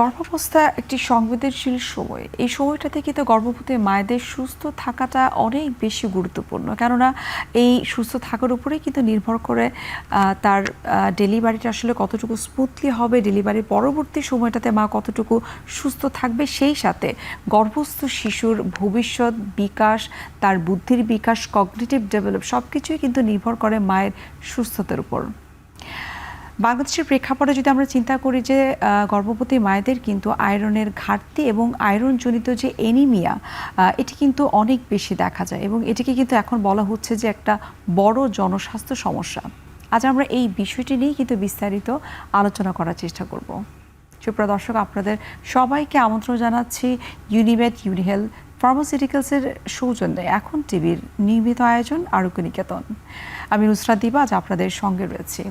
গর্ভাবস্থা একটি সংবেদনশীল সময়। এই সময়টাতে কিন্তু গর্ভবতী মায়েদের সুস্থ থাকাটা অনেক বেশি গুরুত্বপূর্ণ, কেননা এই সুস্থ থাকার উপরেই কিন্তু নির্ভর করে তার ডেলিভারিটা আসলে কতটুকু স্মুথলি হবে, ডেলিভারির পরবর্তী সময়টাতে মা কতটুকু সুস্থ থাকবে, সেই সাথে গর্ভস্থ শিশুর ভবিষ্যৎ বিকাশ, তার বুদ্ধির বিকাশ, কগনিটিভ ডেভেলপ সব কিছুই কিন্তু নির্ভর করে মায়ের সুস্থতার উপর। বাংলাদেশের প্রেক্ষাপটে যদি আমরা চিন্তা করি যে গর্ভবতী মায়েদের কিন্তু আয়রনের ঘাটতি এবং আয়রনজনিত যে এনিমিয়া, এটি কিন্তু অনেক বেশি দেখা যায় এবং এটিকে কিন্তু এখন বলা হচ্ছে যে একটা বড় জনস্বাস্থ্য সমস্যা। আজ আমরা এই বিষয়টি নিয়ে কিন্তু বিস্তারিত আলোচনা করার চেষ্টা করব। সুপ্রিয় দর্শক, আপনাদের সবাইকে আমন্ত্রণ জানাচ্ছি ইউনিমেড ইউনিহেলথ ফার্মাসিউটিক্যালসের সৌজন্যে এখন টিভির নিয়মিত আয়োজন আরোগ্য নিকেতন। আমি নুসরাত দিবা আজ আপনাদের সঙ্গে রয়েছি।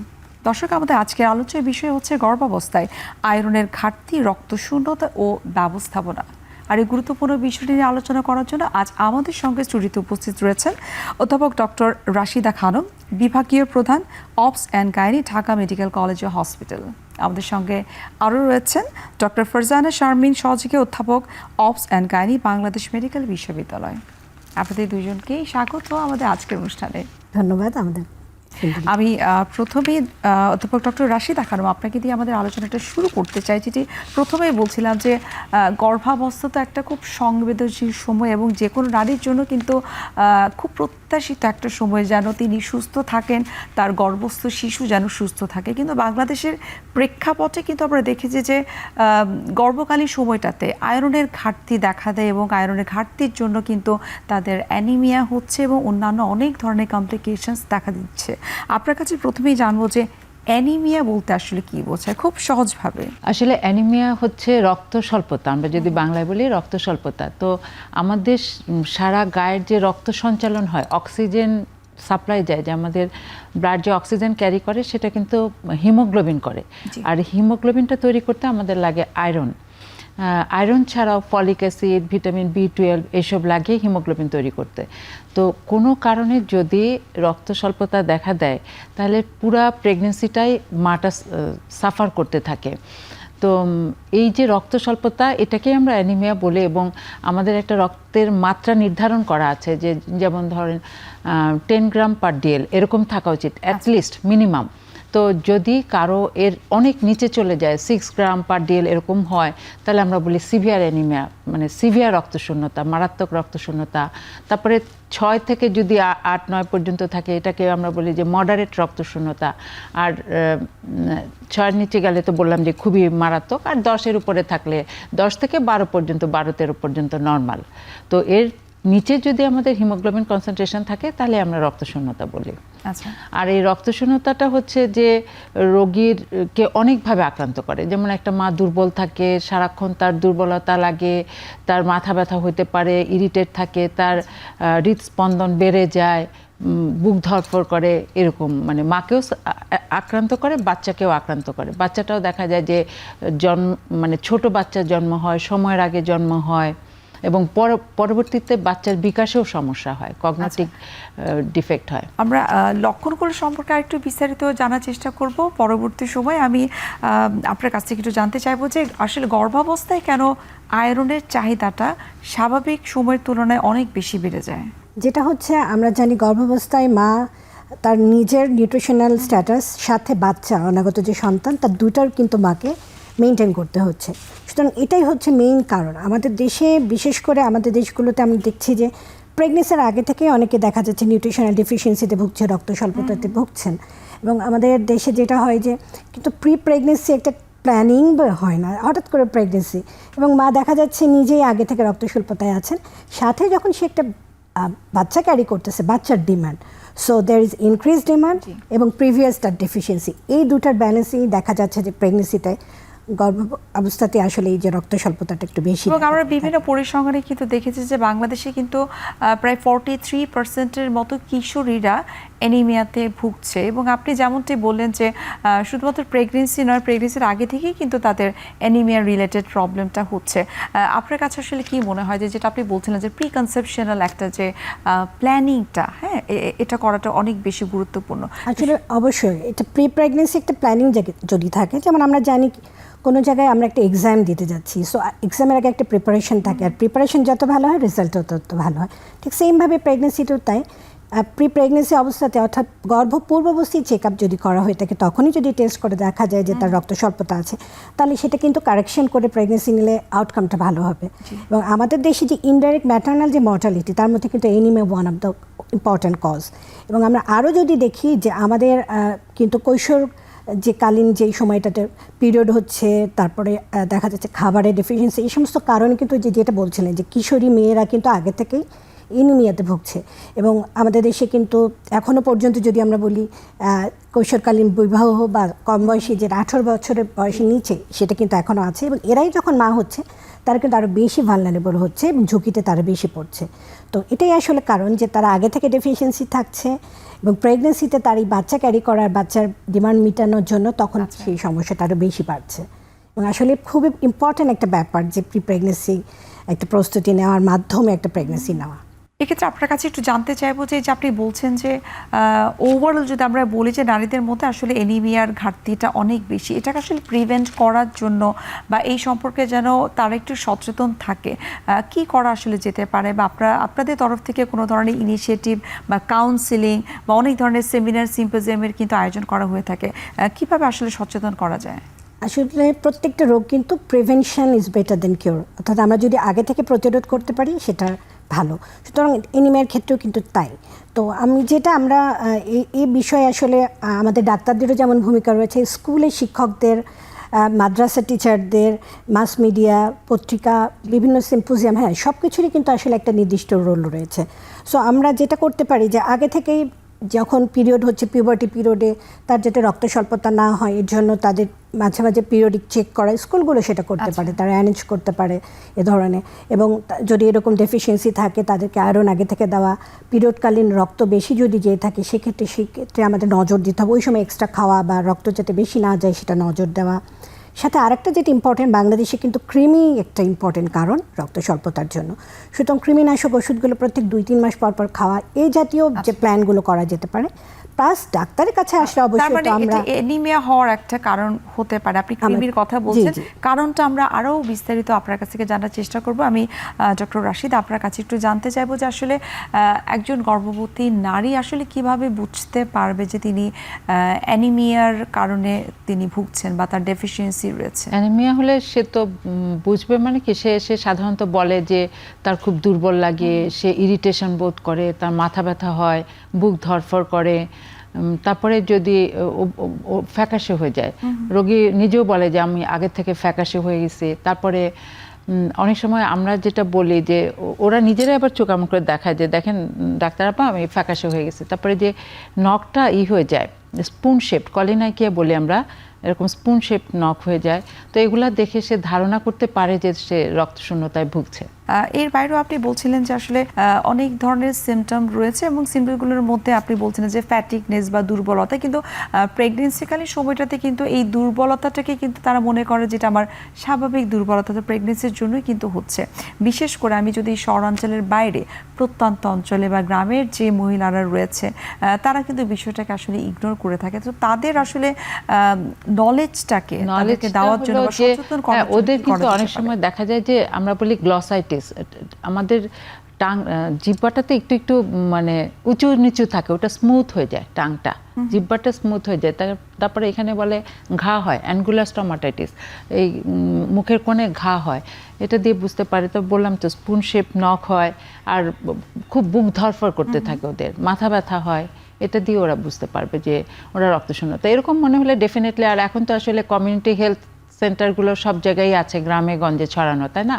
দর্শক, আমাদের আজকের আলোচ্য বিষয় হচ্ছে গর্ভাবস্থায় আয়রনের ঘাটতি, রক্তশূন্যতা ও ব্যবস্থাপনা। আর এই গুরুত্বপূর্ণ বিষয়টি নিয়ে আলোচনা করার জন্য আজ আমাদের সঙ্গে স্টুডিওতে উপস্থিত রয়েছেন অধ্যাপক ডক্টর রাশিদা খানম, বিভাগীয় প্রধান obs and gynae, Dhaka medical college ও হসপিটাল। আমাদের সঙ্গে আরও রয়েছেন ডক্টর ফারজানা শারমিন, সহযোগী অধ্যাপক obs and gynae, Bangladesh medical বিশ্ববিদ্যালয়। আপনাদের দুইজনকেই স্বাগত আমাদের আজকের অনুষ্ঠানে। ধন্যবাদ। আমি প্রথমেই অধ্যাপক ডক্টর রাশিদা খানম, আপনাকে দিয়ে আমাদের আলোচনাটা শুরু করতে চাই। যেটি প্রথমেই বলছিলাম যে গর্ভাবস্থা তো একটা খুব সংবেদনশীল সময় এবং যে কোনো নারীর জন্য কিন্তু খুব প্রত্যাশিত একটা সময়, যেন তিনি সুস্থ থাকেন, তার গর্ভস্থ শিশু যেন সুস্থ থাকে। কিন্তু বাংলাদেশের প্রেক্ষাপটে কিন্তু আমরা দেখেছি যে গর্ভকালীন সময়টাতে আয়রনের ঘাটতি দেখা দেয় এবং আয়রনের ঘাটতির জন্য কিন্তু তাদের অ্যানিমিয়া হচ্ছে এবং অন্যান্য অনেক ধরনের কমপ্লিকেশনস দেখা দিচ্ছে। আপনার কাছে প্রথমেই জানবো যে অ্যানিমিয়া বলতে আসলে কি বোঝায়, খুব সহজভাবে। আসলে অ্যানিমিয়া হচ্ছে রক্ত স্বল্পতা, আমরা যদি বাংলায় বলি রক্ত স্বল্পতা। তো আমাদের সারা গায়ের যে রক্ত সঞ্চালন হয়, অক্সিজেন সাপ্লাই যায়, যে আমাদের ব্লাড যে অক্সিজেন ক্যারি করে সেটা কিন্তু হিমোগ্লোবিন করে, আর হিমোগ্লোবিনটা তৈরি করতে আমাদের লাগে আয়রন। আয়রন ছাড়াও ফলিক অ্যাসিড, ভিটামিন বি12 এসব লাগে হিমোগ্লোবিন তৈরি করতে। তো কোনো কারণে যদি রক্ত স্বল্পতা দেখা দেয় তাহলে পুরা প্রেগনেন্সিটাই মাটা সাফার করতে থাকে। তো এই যে রক্ত স্বল্পতা, এটাকেই আমরা অ্যানিমিয়া বলি এবং আমাদের একটা রক্তের মাত্রা নির্ধারণ করা আছে, যে যেমন ধরেন 10 গ্রাম পার ডিএল এরকম থাকা উচিত অ্যাটলিস্ট মিনিমাম। তো যদি কারো এর অনেক নিচে চলে যায়, 6 গ্রাম পার ডিএল এরকম হয়, তাহলে আমরা বলি সিভিয়ার অ্যানিমিয়া, মানে সিভিয়ার রক্তশূন্যতা, মারাত্মক রক্তশূন্যতা। তারপরে 6 থেকে যদি 8-9 পর্যন্ত থাকে, এটাকে আমরা বলি যে মডারেট রক্তশূন্যতা। আর 6-এর নিচে গেলে তো বললাম যে খুবই মারাত্মক, আর 10-এর উপরে থাকলে 10 থেকে 12 পর্যন্ত, 12-13 পর্যন্ত নর্মাল। তো এর নিচে যদি আমাদের হিমোগ্লোবিন কনসেন্ট্রেশন থাকে তাহলে আমরা রক্তশূন্যতা বলি। আচ্ছা। আর এই রক্তশূন্যতাটা হচ্ছে যে রোগীরকে অনেকভাবে আক্রান্ত করে। যেমন একটা মা দুর্বল থাকে, সারাক্ষণ তার দুর্বলতা লাগে, তার মাথা ব্যথা হতে পারে, ইরিটেট থাকে, তার হৃদস্পন্দন বেড়ে যায়, বুক ধড়ফড় করে, এরকম মানে মাকেও আক্রান্ত করে, বাচ্চাকেও আক্রান্ত করে। বাচ্চাটাও দেখা যায় যে মানে ছোট বাচ্চার জন্ম হয়, সময়ের আগে জন্ম হয় এবং পরবর্তীতে বাচ্চার বিকাশেও সমস্যা হয়, কগনিটিভ ডিফেক্ট হয়। আমরা লক্ষণগুলো সম্পর্কে আরেকটু বিস্তারিত জানার চেষ্টা করব পরবর্তী সময়। আমি আপনার কাছ থেকে একটু জানতে চাইবো যে আসলে গর্ভাবস্থায় কেন আয়রনের চাহিদাটা স্বাভাবিক সময়ের তুলনায় অনেক বেশি বেড়ে যায়? যেটা হচ্ছে, আমরা জানি গর্ভাবস্থায় মা তার নিজের নিউট্রিশনাল স্ট্যাটাস সাথে বাচ্চা, অনাগত যে সন্তান, তার দুটার কিন্তু মাকে মেনটেন করতে হচ্ছে। সুতরাং এটাই হচ্ছে মেইন কারণ। আমাদের দেশে, বিশেষ করে আমাদের দেশগুলোতে আমরা দেখছি যে প্রেগনেন্সির আগে থেকে অনেকে দেখা যাচ্ছে নিউট্রিশনাল ডেফিসিয়েন্সিতে ভুগছে, রক্ত স্বল্পতাতে ভুগছেন। এবং আমাদের দেশে যেটা হয় যে কিন্তু প্রি প্রেগনেন্সি একটা প্ল্যানিং হয় না, হঠাৎ করে প্রেগনেন্সি, এবং মা দেখা যাচ্ছে নিজেই আগে থেকে রক্ত স্বল্পতায় আছেন, সাথে যখন সে একটা বাচ্চা ক্যারি করতেছে, বাচ্চার demand, so there is increase demand এবং প্রিভিয়াস তার ডেফিসিয়েন্সি, এই দুটার ব্যালেন্সই দেখা যাচ্ছে যে প্রেগনেন্সিতে, গর্ভ অবস্থাতে আসলে এই যে রক্ত স্বল্পতাটা একটু বেশি। এবং আমরা বিভিন্ন পরিসংখ্যানে কিন্তু দেখেছি যে বাংলাদেশে কিন্তু প্রায় 43%-এর মতো কিশোরীরা অ্যানিমিয়াতে ভুগছে এবং আপনি যেমনটি বললেন যে শুধুমাত্র প্রেগনেন্সি নয়, প্রেগনেন্সির আগে থেকেই কিন্তু তাদের অ্যানিমিয়া রিলেটেড প্রবলেমটা হচ্ছে। আপনার কাছে আসলে কি মনে হয় যে যেটা আপনি বলছিলেন যে প্রি কনসেপশনাল একটা যে প্ল্যানিংটা, হ্যাঁ, এটা করাটা অনেক বেশি গুরুত্বপূর্ণ। আসলে অবশ্যই এটা প্রি প্রেগনেন্সি একটা প্ল্যানিং যদি থাকে, যেমন আমরা জানি কোনো জায়গায় আমরা একটা এক্সাম দিতে যাচ্ছি, সো এক্সামের আগে একটা প্রিপারেশন থাকে, আর প্রিপারেশন যত ভালো হয় রেজাল্টও তত ভালো হয়। ঠিক সেমভাবে প্রেগনেন্সিটাও তাই। প্রি প্রেগনেন্সি অবস্থাতে অর্থাৎ গর্ভপূর্বাবস্থায় চেক আপ যদি করা হয়ে থাকে, তখনই যদি টেস্ট করে দেখা যায় যে তার রক্ত স্বল্পতা আছে, তাহলে সেটা কিন্তু কারেকশন করে প্রেগনেন্সি নিলে আউটকামটা ভালো হবে। এবং আমাদের দেশে যে ইনডাইরেক্ট ম্যাটার্নাল যে মর্টালিটি, তার মধ্যে কিন্তু anaemia one of the important cause. এবং আমরা আরও যদি দেখি যে আমাদের কিন্তু কৈশোর যে কালীন যেই সময়টাতে পিরিয়ড হচ্ছে, তারপরে দেখা যাচ্ছে খাবারের ডেফিসিয়েন্সি, এই সমস্ত কারণে কিন্তু যেটা বলছিলেন যে কিশোরী মেয়েরা কিন্তু আগে থেকেই এনিমিয়াতে ভুগছে। এবং আমাদের দেশে কিন্তু এখনও পর্যন্ত যদি আমরা বলি কৈশোরকালীন বিবাহ বা কম বয়সী যে 18 বছরের বয়সের নিচে, সেটা কিন্তু এখনও আছে। এবং এরাই যখন মা হচ্ছে তারা কিন্তু আরও বেশি ভালনারেবল হচ্ছে এবং ঝুঁকিতে তারা বেশি পড়ছে। তো এটাই আসলে কারণ যে তারা আগে থেকে ডেফিসিয়েন্সি থাকছে এবং প্রেগনেন্সিতে তার এই বাচ্চা ক্যারি করার, বাচ্চার ডিমান্ড মেটানোর জন্য তখন সেই সমস্যাটা আরও বেশি বাড়ছে। এবং আসলে খুবই ইম্পর্ট্যান্ট একটা ব্যাপার যে প্রি প্রেগনেন্সি একটা প্রস্তুতি নেওয়ার মাধ্যমে একটা প্রেগনেন্সি নেওয়া। এক্ষেত্রে আপনার কাছে একটু জানতে চাইবো যে আপনি বলছেন যে ওভারঅল যদি আমরা বলি যে নারীদের মধ্যে আসলে এনিমিয়ার ঘাটতিটা অনেক বেশি, এটাকে আসলে প্রিভেন্ট করার জন্য বা এই সম্পর্কে যেন তারা একটু সচেতন থাকে, কি করা আসলে যেতে পারে, বা আপনাদের তরফ থেকে কোনো ধরনের ইনিশিয়েটিভ বা কাউন্সিলিং বা অনেক ধরনের সেমিনার সিম্পোজিয়ামের কিন্তু আয়োজন করা হয়ে থাকে, কিভাবে আসলে সচেতন করা যায়? আসলে প্রত্যেকটা রোগ কিন্তু prevention is better then cure, অর্থাৎ আমরা যদি আগে থেকে প্রতিরোধ করতে পারি সেটা ভালো। সুতরাং এনিমিয়ার ক্ষেত্রেও কিন্তু তাই। তো আমরা এই বিষয়ে আসলে আমাদের ডাক্তারদেরও যেমন ভূমিকা রয়েছে, স্কুলের শিক্ষকদের, মাদ্রাসা টিচারদের, মাস মিডিয়া, পত্রিকা, বিভিন্ন সিম্পোজিয়াম, হ্যাঁ, সব কিছুরই কিন্তু আসলে একটা নির্দিষ্ট রোল রয়েছে। সো আমরা যেটা করতে পারি যে আগে থেকেই যখন পিরিয়ড হচ্ছে, পিউবার্টি পিরিয়ডে তার যাতে রক্ত স্বল্পতা না হয়, এর জন্য তাদের মাঝে মাঝে পিরিয়ডিক চেক করা, স্কুলগুলো সেটা করতে পারে, তারা অ্যারেঞ্জ করতে পারে এ ধরনের। এবং যদি এরকম ডেফিসিয়েন্সি থাকে তাদেরকে আয়রন আগে থেকে দেওয়া, পিরিয়ডকালীন রক্ত বেশি যদি যেয়ে থাকে সেক্ষেত্রে আমাদের নজর দিতে হবে, ওই সময় এক্সট্রা খাওয়া বা রক্ত যাতে বেশি না যায় সেটা নজর দেওয়া। সাথে আরেকটা যেটা ইম্পর্টেন্ট, বাংলাদেশে কিন্তু কৃমি একটা ইম্পর্টেন্ট কারণ রক্ত স্বল্পতার জন্য। সুতরাং কৃমিনাশক ওষুধগুলো প্রত্যেক 2-3 মাস পর পর খাওয়া, এই জাতীয় যে প্ল্যানগুলো করা যেতে পারে। প্লাস ডাক্তারের কাছে আসলে অবশ্যই তো আমরা এনিমিয়া হওয়ার একটা কারণ হতে পারে, আপনি কৃমির কথা বলছেন, কারণটা আমরা আরও বিস্তারিত আপনার কাছ থেকে জানার চেষ্টা করব। আমি ডক্টর রাশিদ আপনার কাছে একটু জানতে চাইবো যে আসলে একজন গর্ভবতী নারী আসলে কিভাবে বুঝতে পারবে যে তিনি অ্যানিমিয়ার কারণে তিনি ভুগছেন বা তার ডেফিসিয়েন্সি রয়েছে? অ্যানিমিয়া হলে সে তো বুঝবে, মানে কি, সে সাধারণত বলে যে তার খুব দুর্বল লাগে, সে ইরিটেশন বোধ করে, তার মাথা ব্যথা হয়, বুক ধরফর করে, তারপরে যদি ফ্যাকাশে হয়ে যায়, রোগী নিজেও বলে যে আমি আগে থেকে ফ্যাকাশে হয়ে গেছি। তারপরে অনেক সময় আমরা যেটা বলি যে ওরা নিজেরাই আবার চোখ আমন করে দেখায় যে দেখেন ডাক্তার আপা আমি ফ্যাকাশে হয়ে গেছি। তারপরে যে নখটা হয়ে যায়, স্পুন শেপ, কলিনাইকিয়া বলি আমরা, এরকম স্পুন শেপ নখ হয়ে যায়। তো এগুলা দেখে সে ধারণা করতে পারে যে সে রক্তশূন্যতায় ভুগছে। এর বাইরেও আপনি বলছিলেন যে আসলে অনেক ধরনের সিমটম রয়েছে এবং সিমটমগুলোর মধ্যে আপনি বলছিলেন যে ফ্যাটিকনেস বা দুর্বলতা, কিন্তু প্রেগনেন্সিকালীন সময়টাতে কিন্তু এই দুর্বলতাটাকে কিন্তু তারা মনে করে যেটা আমার স্বাভাবিক দুর্বলতা, তো প্রেগনেন্সির জন্যই কিন্তু হচ্ছে। বিশেষ করে আমি যদি শহরাঞ্চলের বাইরে প্রত্যন্ত অঞ্চলে বা গ্রামের যে মহিলারা রয়েছে তারা কিন্তু বিষয়টাকে আসলে ইগনোর করে থাকে। তো তাদের আসলে নলেজটাকে দেওয়ার জন্য বা সচেতন করার জন্য ওদের কিন্তু অনেক সময় দেখা যায় যে আমরা বলি গ্লসাইটিস, আমাদের জিহ্বাটাতে একটু একটু মানে উঁচু নিচু থাকে, ওটা স্মুথ হয়ে যায়, টাংটা জিহ্বাটা স্মুথ হয়ে যায়। তারপরে এখানে বলে ঘা হয়, অ্যানগুলার স্টোমাটাইটিস, এই মুখের কোণে ঘা হয়, এটা দিয়ে বুঝতে পারে। তো বললাম তো স্পুন শেপ নখ হয়, আর খুব বুক ধরফর করতে থাকে, ওদের মাথা ব্যথা হয়, এটা দিয়ে ওরা বুঝতে পারবে যে ওরা রক্তশূন্যতা। এরকম মনে হলে ডেফিনেটলি, আর এখন তো আসলে কমিউনিটি হেলথ সেন্টারগুলো সব জায়গায় আছে, গ্রামে গঞ্জে ছড়ানো, তাই না?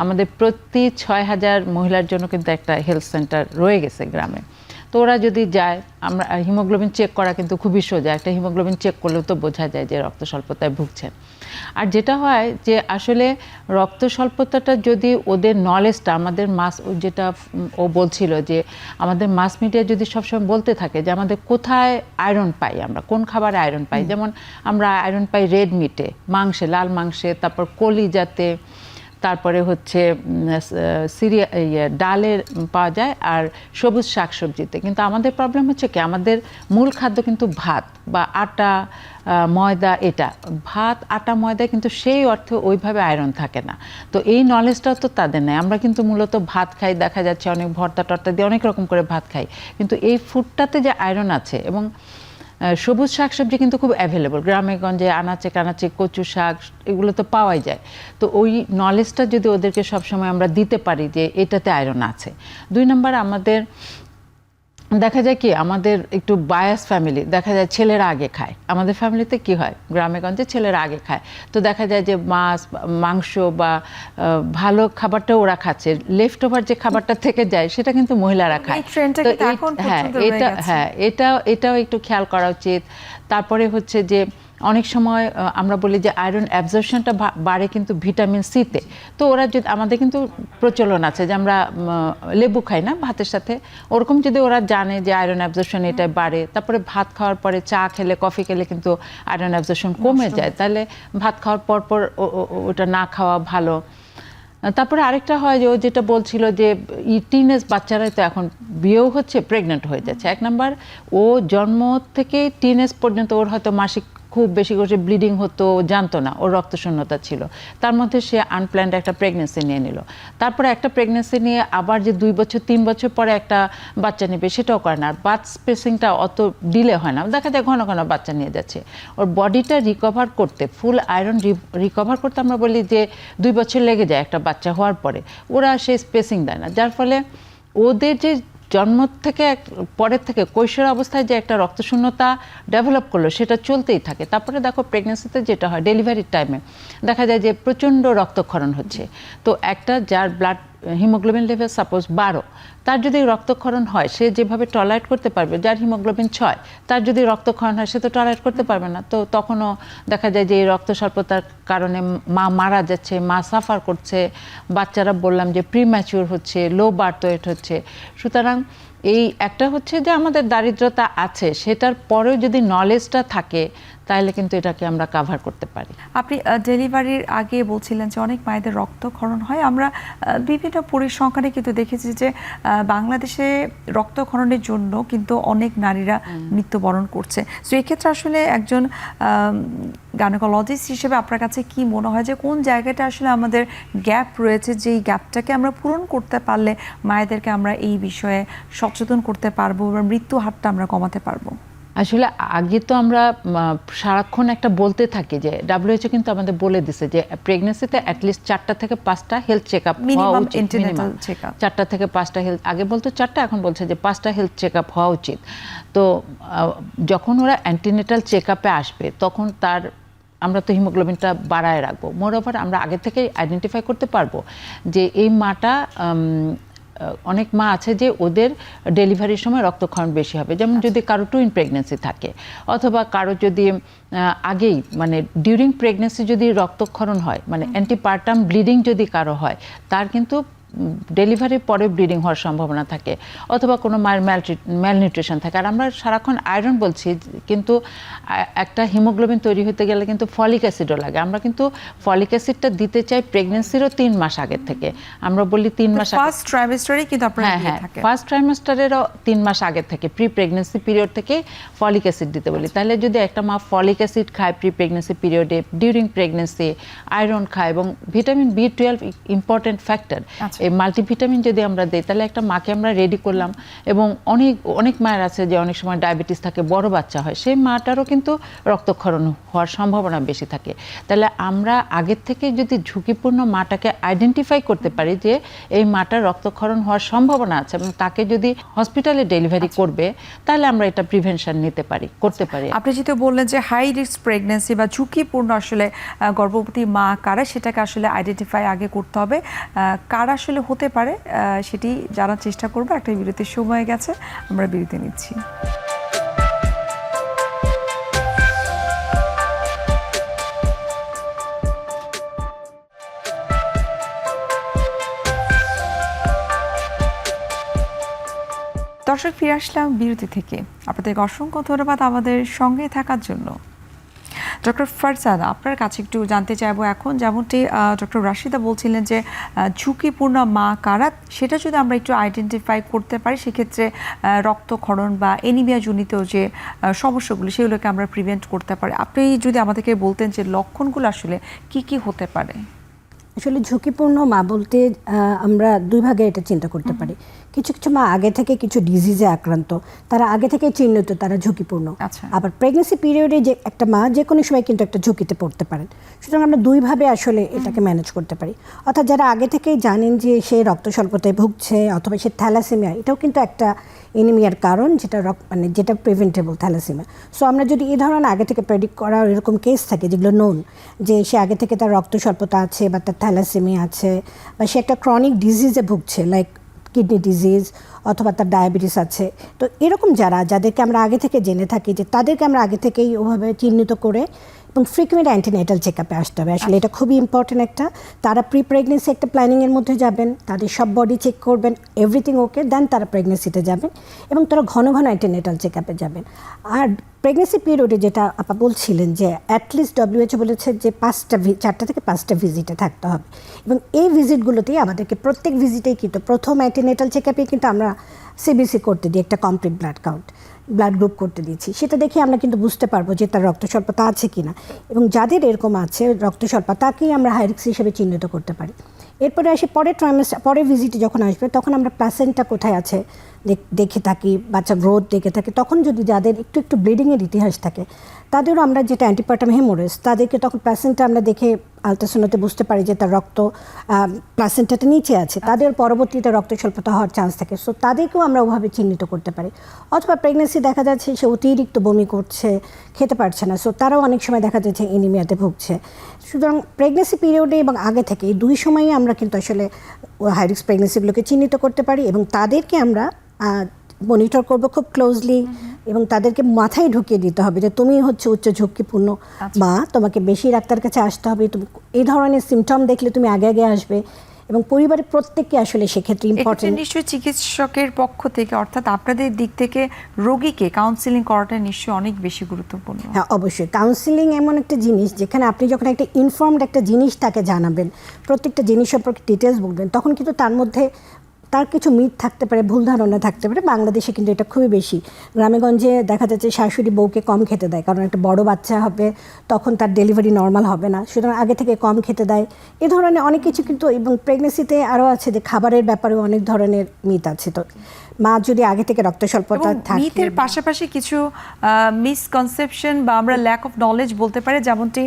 আমাদের প্রতি 6,000 মহিলার জন্য কিন্তু একটা হেলথ সেন্টার রয়ে গেছে গ্রামে। তো ওরা যদি যায়, আমরা হিমোগ্লোবিন চেক করা কিন্তু খুবই সোজা, একটা হিমোগ্লোবিন চেক করলেও তো বোঝা যায় যে রক্ত স্বল্পতায় ভুগছেন। আর যেটা হয় যে আসলে রক্ত স্বল্পতাটা যদি ওদের নলেজটা আমাদের যেটা ও বলছিল যে আমাদের মাস মিডিয়া যদি সবসময় বলতে থাকে যে আমাদের কোথায় আয়রন পাই, আমরা কোন খাবারে আয়রন পাই, যেমন আমরা আয়রন পাই রেড মিটে, মাংসে, লাল মাংসে, তারপর কলিজাতে, তারপরে হচ্ছে ডালের পাওয়া যায় আর সবুজ শাকসবজিতে। কিন্তু আমাদের প্রবলেম হচ্ছে কি, আমাদের মূল খাদ্য কিন্তু ভাত বা আটা, ময়দা। এটা ভাত, আটা, ময়দা কিন্তু সেই অর্থে ওইভাবে আয়রন থাকে না। তো এই নলেজটাও তো তাদের নেই। আমরা কিন্তু মূলত ভাত খাই, দেখা যাচ্ছে অনেক ভর্তা টর্তা দিয়ে অনেক রকম করে ভাত খাই, কিন্তু এই ফুডটাতে যে আয়রন আছে, এবং সবুজ শাকসবজি কিন্তু খুব অ্যাভেলেবল, গ্রামে গঞ্জে আনাচে কানাচে কচু শাক এগুলো তো পাওয়াই যায়। তো ওই নলেজটা যদি ওদেরকে সবসময় আমরা দিতে পারি যে এটাতে আয়রন আছে। 2 নম্বর, আমাদের দেখা যায় কি, আমাদের একটু বায়াস ফ্যামিলি, দেখা যায় ছেলেরা আগে খায়। আমাদের ফ্যামিলিতে কি হয়, গ্রামে গঞ্জে ছেলেরা আগে খায়, তো দেখা যায় যে মাছ, মাংস বা ভালো খাবারটা ওরা খাচ্ছে, লেফট ওভার যে খাবারটা থেকে যায় সেটা কিন্তু মহিলারা খায়। তো এটাও একটু খেয়াল করা উচিত। তারপরে হচ্ছে যে অনেক সময় আমরা বলি যে আয়রন অ্যাবজর্পশনটা বাড়ে কিন্তু ভিটামিন সিতে। তো ওরা যদি, আমাদের কিন্তু প্রচলন আছে যে আমরা লেবু খাই না ভাতের সাথে, ওরকম যদি ওরা জানে যে আয়রন অ্যাবজর্পশন এটা বাড়ে, তারপরে ভাত খাওয়ার পরে চা খেলে, কফি খেলে কিন্তু আয়রন অ্যাবজর্পশন কমে যায়, তাহলে ভাত খাওয়ার পর ওটা না খাওয়া ভালো। তারপরে আরেকটা হয় যে ও যেটা বলছিল যে টিনেজ বাচ্চারাই তো এখন বিয়েও হচ্ছে, প্রেগনেন্ট হয়ে যাচ্ছে। 1 নাম্বার, ও জন্ম থেকে টিনেজ পর্যন্ত ওর হয়তো মাসিক খুব বেশি করে ব্লিডিং হতো, জানতো না, ওর রক্তশূন্যতা ছিল, তার মধ্যে সে আনপ্ল্যান্ড একটা প্রেগনেন্সি নিয়ে নিল। তারপরে একটা প্রেগনেন্সি নিয়ে আবার যে 2 বছর 3 বছর পরে একটা বাচ্চা নেবে, সেটাও করে না। আর বার্থ স্পেসিংটা অত ডিলে হয় না, দেখা যায় ঘন ঘন বাচ্চা নিয়ে যাচ্ছে। ওর বডিটা রিকভার করতে, ফুল আয়রন রিকভার করতে আমরা বলি যে 2 বছর লেগে যায় একটা বাচ্চা হওয়ার পরে, ওরা সেই স্পেসিং দেয় না, যার ফলে ওদের যে জন্ম থেকে পরের থেকে কৈশোর অবস্থায় যে একটা রক্তশূন্যতা ডেভেলপ করলো সেটা চলতেই থাকে। তারপরে দেখো প্রেগনেন্সিতে যেটা হয়, ডেলিভারির টাইমে দেখা যায় যে প্রচণ্ড রক্তক্ষরণ হচ্ছে। তো একটা যার ব্লাড হিমোগ্লোবিন লেভেল সাপোজ 12, তার যদি রক্তক্ষরণ হয় সে যেভাবে টলারেট করতে পারবে, যার হিমোগ্লোবিন 6 তার যদি রক্তক্ষরণ হয় সে তো টলারেট করতে পারবে না। তো তখনও দেখা যায় যে এই রক্ত স্বল্পতার কারণে মা মারা যাচ্ছে, মা সাফার করছে, বাচ্চারা বললাম যে প্রিম্যাচিউর হচ্ছে, লো বার্থ ওয়েট হচ্ছে। সুতরাং এই একটা হচ্ছে যে আমাদের দারিদ্রতা আছে, সেটার পরেও যদি নলেজটা থাকে তাহলে কিন্তু এটাকে আমরা কাভার করতে পারি। আপনি ডেলিভারির আগে বলছিলেন যে অনেক মায়েদের রক্তক্ষরণ হয়। আমরা বিভিন্ন পরিসংখ্যানে কিন্তু দেখেছি যে বাংলাদেশে রক্তক্ষরণের জন্য কিন্তু অনেক নারীরা মৃত্যুবরণ করছে। তো এক্ষেত্রে আসলে একজন গাইনোকোলজিস্ট হিসেবে আপনার কাছে কি মনে হয় যে কোন জায়গাটা আসলে আমাদের গ্যাপ রয়েছে, যেই গ্যাপটাকে আমরা পূরণ করতে পারলে মায়েদেরকে আমরা এই বিষয়ে সচেতন করতে পারবো বা মৃত্যু হারটা আমরা কমাতে পারবো? আসলে আগে তো আমরা সারাক্ষণ একটা বলতে থাকি যে WHO কিন্তু আমাদের বলে দিছে যে প্রেগনেন্সিতে অ্যাটলিস্ট 4টা থেকে 5টা হেলথ চেকআপ হওয়া উচিত, 4টা থেকে 5টা হেলথ, আগে বলতো 4টা, এখন বলছে যে 5টা হেলথ চেকআপ হওয়া উচিত। তো যখন ওরা অ্যান্টিনেটাল চেকআপে আসবে তখন তার আমরা তো হিমোগ্লোবিনটা বাড়ায় রাখবো। মোরওভার আমরা আগে থেকে আইডেন্টিফাই করতে পারবো যে এই মাটা, অনেক মা আছে যে ওদের ডেলিভারির সময় রক্তক্ষরণ বেশি হবে, যেমন যদি কারো টুইন প্রেগনেন্সি থাকে, অথবা কারো যদি আগেই মানে ডিউরিং প্রেগনেন্সি যদি রক্তক্ষরণ হয়, মানে অ্যান্টিপার্টাম ব্লিডিং যদি কারো হয়, তার কিন্তু ডেলিভারির পরে ব্লিডিং হওয়ার সম্ভাবনা থাকে, অথবা কোনো মায়ের ম্যালনিউট্রিশন থাকে। আর আমরা সারাক্ষণ আয়রন বলছি, কিন্তু একটা হিমোগ্লোবিন তৈরি হতে গেলে কিন্তু ফলিক অ্যাসিডও লাগে। আমরা কিন্তু ফলিক অ্যাসিডটা দিতে চাই প্রেগনেন্সিরও 3 মাস আগের থেকে। আমরা বলি 3 মাস ফার্স্ট ট্রাইমেস্টারে কিন্তু আপনারা দিয়ে থাকেন। ফার্স্ট ট্রাইমেস্টারেরও 3 মাস আগের থেকে, প্রি প্রেগনেন্সি পিরিয়ড থেকে ফলিক অ্যাসিড দিতে বলি। তাহলে যদি একটা মা ফলিক অ্যাসিড খায় প্রি প্রেগনেন্সি পিরিয়ডে, ডিউরিং প্রেগনেন্সি আয়রন খায়, এবং ভিটামিন B12 ইম্পর্টেন্ট ফ্যাক্টর, এই মাল্টিভিটামিন যদি আমরা দিই তাহলে একটা মাকে আমরা রেডি করলাম। এবং অনেক মায়ের আছে যে অনেক সময় ডায়াবেটিস থাকে, বড় বাচ্চা হয়, সেই মাটারও কিন্তু রক্তক্ষরণ হওয়ার সম্ভাবনা বেশি থাকে। তাহলে আমরা আগের থেকে যদি ঝুঁকিপূর্ণ মাটাকে আইডেন্টিফাই করতে পারি যে এই মাটার রক্তক্ষরণ হওয়ার সম্ভাবনা আছে, এবং তাকে যদি হসপিটালে ডেলিভারি করবে, তাহলে আমরা এটা প্রিভেনশন করতে পারি। আপনি যেটা বললেন যে হাই রিস্ক প্রেগনেন্সি বা ঝুঁকিপূর্ণ আসলে গর্ভবতী মা কারা, সেটাকে আসলে আইডেন্টিফাই আগে করতে হবে, কারা আসলে আসলে হতে পারে সেটি জানার চেষ্টা করবো। একটা বিরতির সময় গেছে, আমরা বিরতি নিচ্ছি। দর্শক, ফিরে আসলাম বিরতি থেকে। আপনাদেরকে অসংখ্য ধন্যবাদ আমাদের সঙ্গে থাকার জন্য। ডক্টর ফারজানা, আপনার কাছে একটু জানতে চাইবো এখন, যেমনটি ডক্টর রাশিদা বলছিলেন যে ঝুঁকিপূর্ণ মা কারা, সেটা যদি আমরা একটু আইডেন্টিফাই করতে পারি সেক্ষেত্রে রক্তক্ষরণ বা এনিমিয়া জনিত যে সমস্যাগুলো সেগুলোকে আমরা প্রিভেন্ট করতে পারি। আপনি যদি আমাদেরকে বলতেন যে লক্ষণগুলো আসলে কি কি হতে পারে। আসলে ঝুঁকিপূর্ণ মা বলতে আমরা দুই ভাগে এটা চিন্তা করতে পারি। কিছু কিছু মা আগে থেকে কিছু ডিজিজে আক্রান্ত, তারা আগে থেকে চিহ্নিত, তারা ঝুঁকিপূর্ণ। আবার প্রেগনেন্সি পিরিয়ডে যে একটা মা যে কোনো সময় কিন্তু একটা ঝুঁকিতে পড়তে পারেন। সুতরাং আমরা দুইভাবে আসলে এটাকে ম্যানেজ করতে পারি। অর্থাৎ যারা আগে থেকেই জানেন যে সে রক্ত স্বল্পতায় ভুগছে অথবা সে থ্যালাসেমিয়া, এটাও কিন্তু একটা এনিমিয়ার কারণ, যেটা প্রিভেন্টেবল থ্যালাসেমিয়া। সো আমরা যদি এই ধরনের আগে থেকে প্রেডিক্ট করা এরকম কেস থাকে যেগুলো নোন, যে সে আগে থেকে তার রক্ত স্বল্পতা আছে বা তার থ্যালাসেমিয়া আছে বা সে একটা ক্রনিক ডিজিজে ভুগছে লাইক কিডনি ডিজিজ অথবা তার ডায়াবেটিস আছে, তো এরকম যাদেরকে আমরা আগে থেকে জেনে থাকি যে তাদেরকে আমরা আগে থেকেই ওভাবে চিহ্নিত করে এবং ফ্রিকুয়েন্ট অ্যান্টিনেটাল চেক আপে আসতে হবে। আসলে এটা খুবই ইম্পর্টেন্ট একটা, তারা প্রি প্রেগনেন্সি একটা প্ল্যানিংয়ের মধ্যে যাবেন, তাদের সব বডি চেক করবেন, এভরিথিং ওকে, দেন তারা প্রেগনেন্সিতে যাবেন এবং তারা ঘন ঘন অ্যান্টিনেটাল চেক আপে যাবেন। আর প্রেগনেন্সি পিরিয়ডে যেটা আপা বলছিলেন যে অ্যাটলিস্ট WHO বলেছে যে 4টা থেকে 5টা ভিজিটে থাকতে হবে এবং এই ভিজিটগুলোতেই আমাদেরকে প্রত্যেক ভিজিটেই কিন্তু প্রথম অ্যান্টিনেটাল চেক আপে কিন্তু আমরা সিবিসি করতে দিই, একটা কমপ্লিট ব্লাড গ্রুপ করতে দিচ্ছি। সেটা দেখে আমরা কিন্তু বুঝতে পারবো যে তার রক্ত স্বল্পতা আছে কিনা, এবং যাদের এরকম আছে রক্ত স্বল্পতা তাকেই আমরা হাই রিস্ক হিসেবে চিহ্নিত করতে পারি। এরপরে আসে পরের ভিজিটে যখন আসবে তখন আমরা প্লাসেন্টা কোথায় আছে দেখে থাকি, বাচ্চা গ্রোথ দেখে থাকি। তখন যদি যাদের একটু একটু ব্লিডিংয়ের ইতিহাস থাকে তাদেরও আমরা যেটা অ্যান্টিপার্টাম হেমোরেজ, তাদেরকে তখন প্লাসেন্টা আমরা দেখে আলট্রাসাউন্ডে বুঝতে পারি যে তার রক্ত প্লাসেন্টাটা নিচে আছে, তাদের পরবর্তীতে রক্ত স্বল্পতা হওয়ার চান্স থাকে। সো তাদেরকেও আমরা ওভাবে চিহ্নিত করতে পারি। অথবা প্রেগনেন্সি দেখা যাচ্ছে সে অতিরিক্ত বমি করছে, খেতে পারছে না, সো তারাও অনেক সময় দেখা যাচ্ছে এনিমিয়াতে ভুগছে। সুতরাং প্রেগনেন্সি পিরিয়ডে এবং আগে থেকে এই দুই সময়ই আমরা কিন্তু আসলে হাই রিস্ক প্রেগনেন্সিগুলোকে চিহ্নিত করতে পারি এবং তাদেরকে আমরা মনিটর করব খুব ক্লোজলি এবং তাদেরকে মাথায় ঢুকিয়ে দিতে হবে যে তুমি হচ্ছে উচ্চ ঝুঁকিপূর্ণ মা, তোমাকে বেশি ডাক্তার কাছে আসতে হবে, তুমি এই ধরনের সিমটম দেখলে তুমি আগে আগে আসবে। এবং পরিবারের প্রত্যেককে আসলে সেক্ষেত্রে ইম্পর্টেন্ট। নিশ্চয়ই চিকিৎসকের পক্ষ থেকে অর্থাৎ আপনাদের দিক থেকে রোগীকে কাউন্সিলিং করাটা নিশ্চয়ই অনেক বেশি গুরুত্বপূর্ণ। হ্যাঁ, অবশ্যই কাউন্সিলিং এমন একটা জিনিস যেখানে আপনি যখন একটা ইনফর্মড একটা জিনিস তাকে জানাবেন, প্রত্যেকটা জিনিস সম্পর্কে ডিটেলস বলবেন, তখন কিন্তু তার মধ্যে তার কিছু মিথ থাকতে পারে, ভুল ধারণা থাকতে পারে। বাংলাদেশে কিন্তু এটা খুবই বেশি। গ্রামেগঞ্জে দেখা যাচ্ছে শাশুড়ি বউকে কম খেতে দেয়, কারণ একটা বড় বাচ্চা হবে তখন তার ডেলিভারি নর্মাল হবে না, সুতরাং আগে থেকে কম খেতে দেয়। এ ধরনের অনেক কিছু কিন্তু, এবং প্রেগনেন্সিতে আরও আছে যে খাবারের ব্যাপারেও অনেক ধরনের মিথ আছে। তো মা যদি আগে থেকে রক্ত স্বল্পতা থাকে, মিথের পাশাপাশি কিছু মিসকনসেপশন বা আমরা ল্যাক অফ নলেজ বলতে পারি, যেমনটি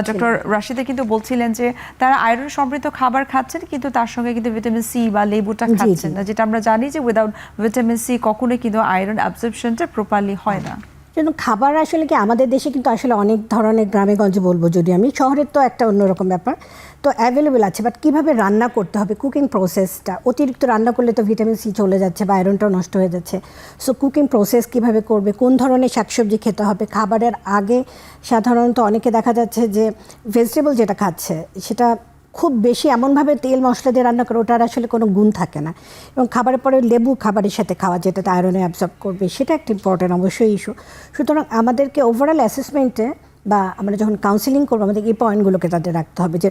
ডক্টর রাশিদা কিন্তু বলছিলেন যে তারা আয়রন সমৃদ্ধ খাবার খাচ্ছেন কিন্তু তার সঙ্গে কিন্তু ভিটামিন সি বা লেবুটা খাচ্ছেন না, যেটা আমরা জানি যে উইদাউট ভিটামিন সি কখনোই কিন্তু আয়রন অ্যাবজর্পশনটা প্রপারলি হয় না। কিন্তু খাবার আসলে কি আমাদের দেশে কিন্তু আসলে অনেক ধরনের, গ্রামে গঞ্জে বলবো, যদি আমি শহরের তো একটা অন্যরকম ব্যাপার, তো অ্যাভেলেবেল আছে, বাট কীভাবে রান্না করতে হবে, কুকিং প্রসেসটা, অতিরিক্ত রান্না করলে তো ভিটামিন সি চলে যাচ্ছে বা আয়রনটাও নষ্ট হয়ে যাচ্ছে। সো কুকিং প্রসেস কীভাবে করবে, কোন ধরনের শাকসবজি খেতে হবে, খাবারের আগে সাধারণত অনেকে দেখা যাচ্ছে যে ভেজিটেবল যেটা খাচ্ছে সেটা খুব বেশি এমনভাবে তেল মশলা দিয়ে রান্না করে ওটার আসলে কোনো গুণ থাকে না, এবং খাবারের পরে লেবু খাবারের সাথে খাওয়া যেটাতে আয়রনে অ্যাবজর্ব করবে, সেটা একটা ইম্পর্টেন্ট অবশ্যই ইস্যু। সুতরাং আমাদেরকে ওভারঅল অ্যাসেসমেন্টে বা আমরা যখন কাউন্সিলিং করবো আমাদের এই পয়েন্টগুলোকে তাদের রাখতে হবে যে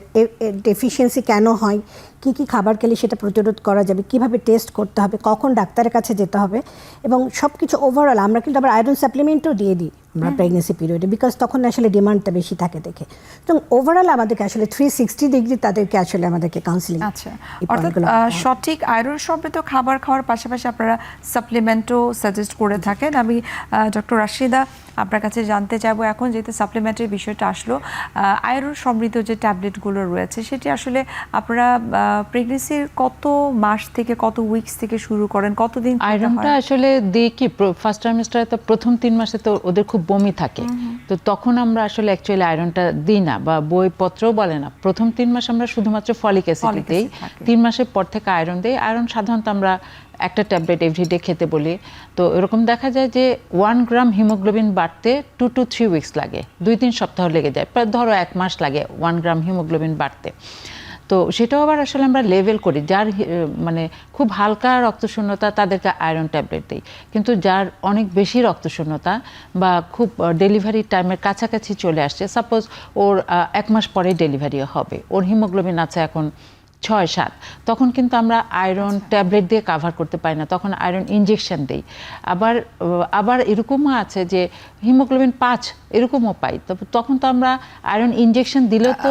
ডেফিসিয়েন্সি কেন হয়, কী কী খাবার খেলে সেটা প্রতিরোধ করা যাবে, কীভাবে টেস্ট করতে হবে, কখন ডাক্তারের কাছে যেতে হবে, এবং সব কিছু ওভারঅল। আমরা কিন্তু আবার আয়রন সাপ্লিমেন্টও দিয়ে দিই আমরা প্রেগনেন্সি পিরিয়ডে, বিকজ তখন আসলে ডিমান্ডটা বেশি থাকে দেখে। তো ওভারঅল আমাদেরকে আসলে 360 ডিগ্রি তাদেরকে আসলে আমাদেরকে কাউন্সিলিং। আচ্ছা, অর্থাৎ সঠিক আয়রন সমৃদ্ধ খাবার খাওয়ার পাশাপাশি আপনারা সাপ্লিমেন্টও সাজেস্ট করে থাকেন। আমি ডক্টর রাশিদা আপনার কাছে জানতে চাইবো এখন, যেহেতু সাপ্লিমেন্টের বিষয়টা আসলো, আয়রন সমৃদ্ধ যে ট্যাবলেটগুলো রয়েছে সেটি আসলে আপনারা প্রেগনেন্সির কত মাস থেকে কত উইকস থেকে শুরু করেন, কতদিন? আয়রনটা আসলে দিই কি ফার্স্ট ট্রাইমেস্টারে তো প্রথম 3 মাসে তো ওদের খুব বমি থাকে, তো তখন আমরা আসলে অ্যাকচুয়ালি আয়রনটা দিই না বা বইপত্রও বলে না। প্রথম 3 মাস আমরা শুধুমাত্র ফলিক অ্যাসিড দিই, 3 মাসের পর থেকে আয়রন দিই। আয়রন সাধারণত আমরা একটা ট্যাবলেট এভরিডে খেতে বলি। তো এরকম দেখা যায় যে 1 গ্রাম হিমোগ্লোবিন বাড়তে 2 to 3 উইকস লাগে, 2-3 সপ্তাহ লেগে যায়, প্রায় ধরো 1 মাস লাগে 1 গ্রাম হিমোগ্লোবিন বাড়তে। তো সেটাও আবার আসলে আমরা লেভেল করি, যার মানে খুব হালকা রক্তশূন্যতা তাদেরকে আয়রন ট্যাবলেট দিই, কিন্তু যার অনেক বেশি রক্তশূন্যতা বা খুব ডেলিভারি টাইমের কাছাকাছি চলে আসছে, সাপোজ ওর 1 মাস পরে ডেলিভারি হবে, ওর হিমোগ্লোবিন আছে এখন 6-7, তখন কিন্তু আমরা আয়রন ট্যাবলেট দিয়ে কাভার করতে পারি না, তখন আয়রন ইনজেকশন দিই। আবার এরকমও আছে যে হিমোগ্লোবিন 5 এরকমও পাই, তখন তো আমরা আয়রন ইনজেকশন দিলে তো।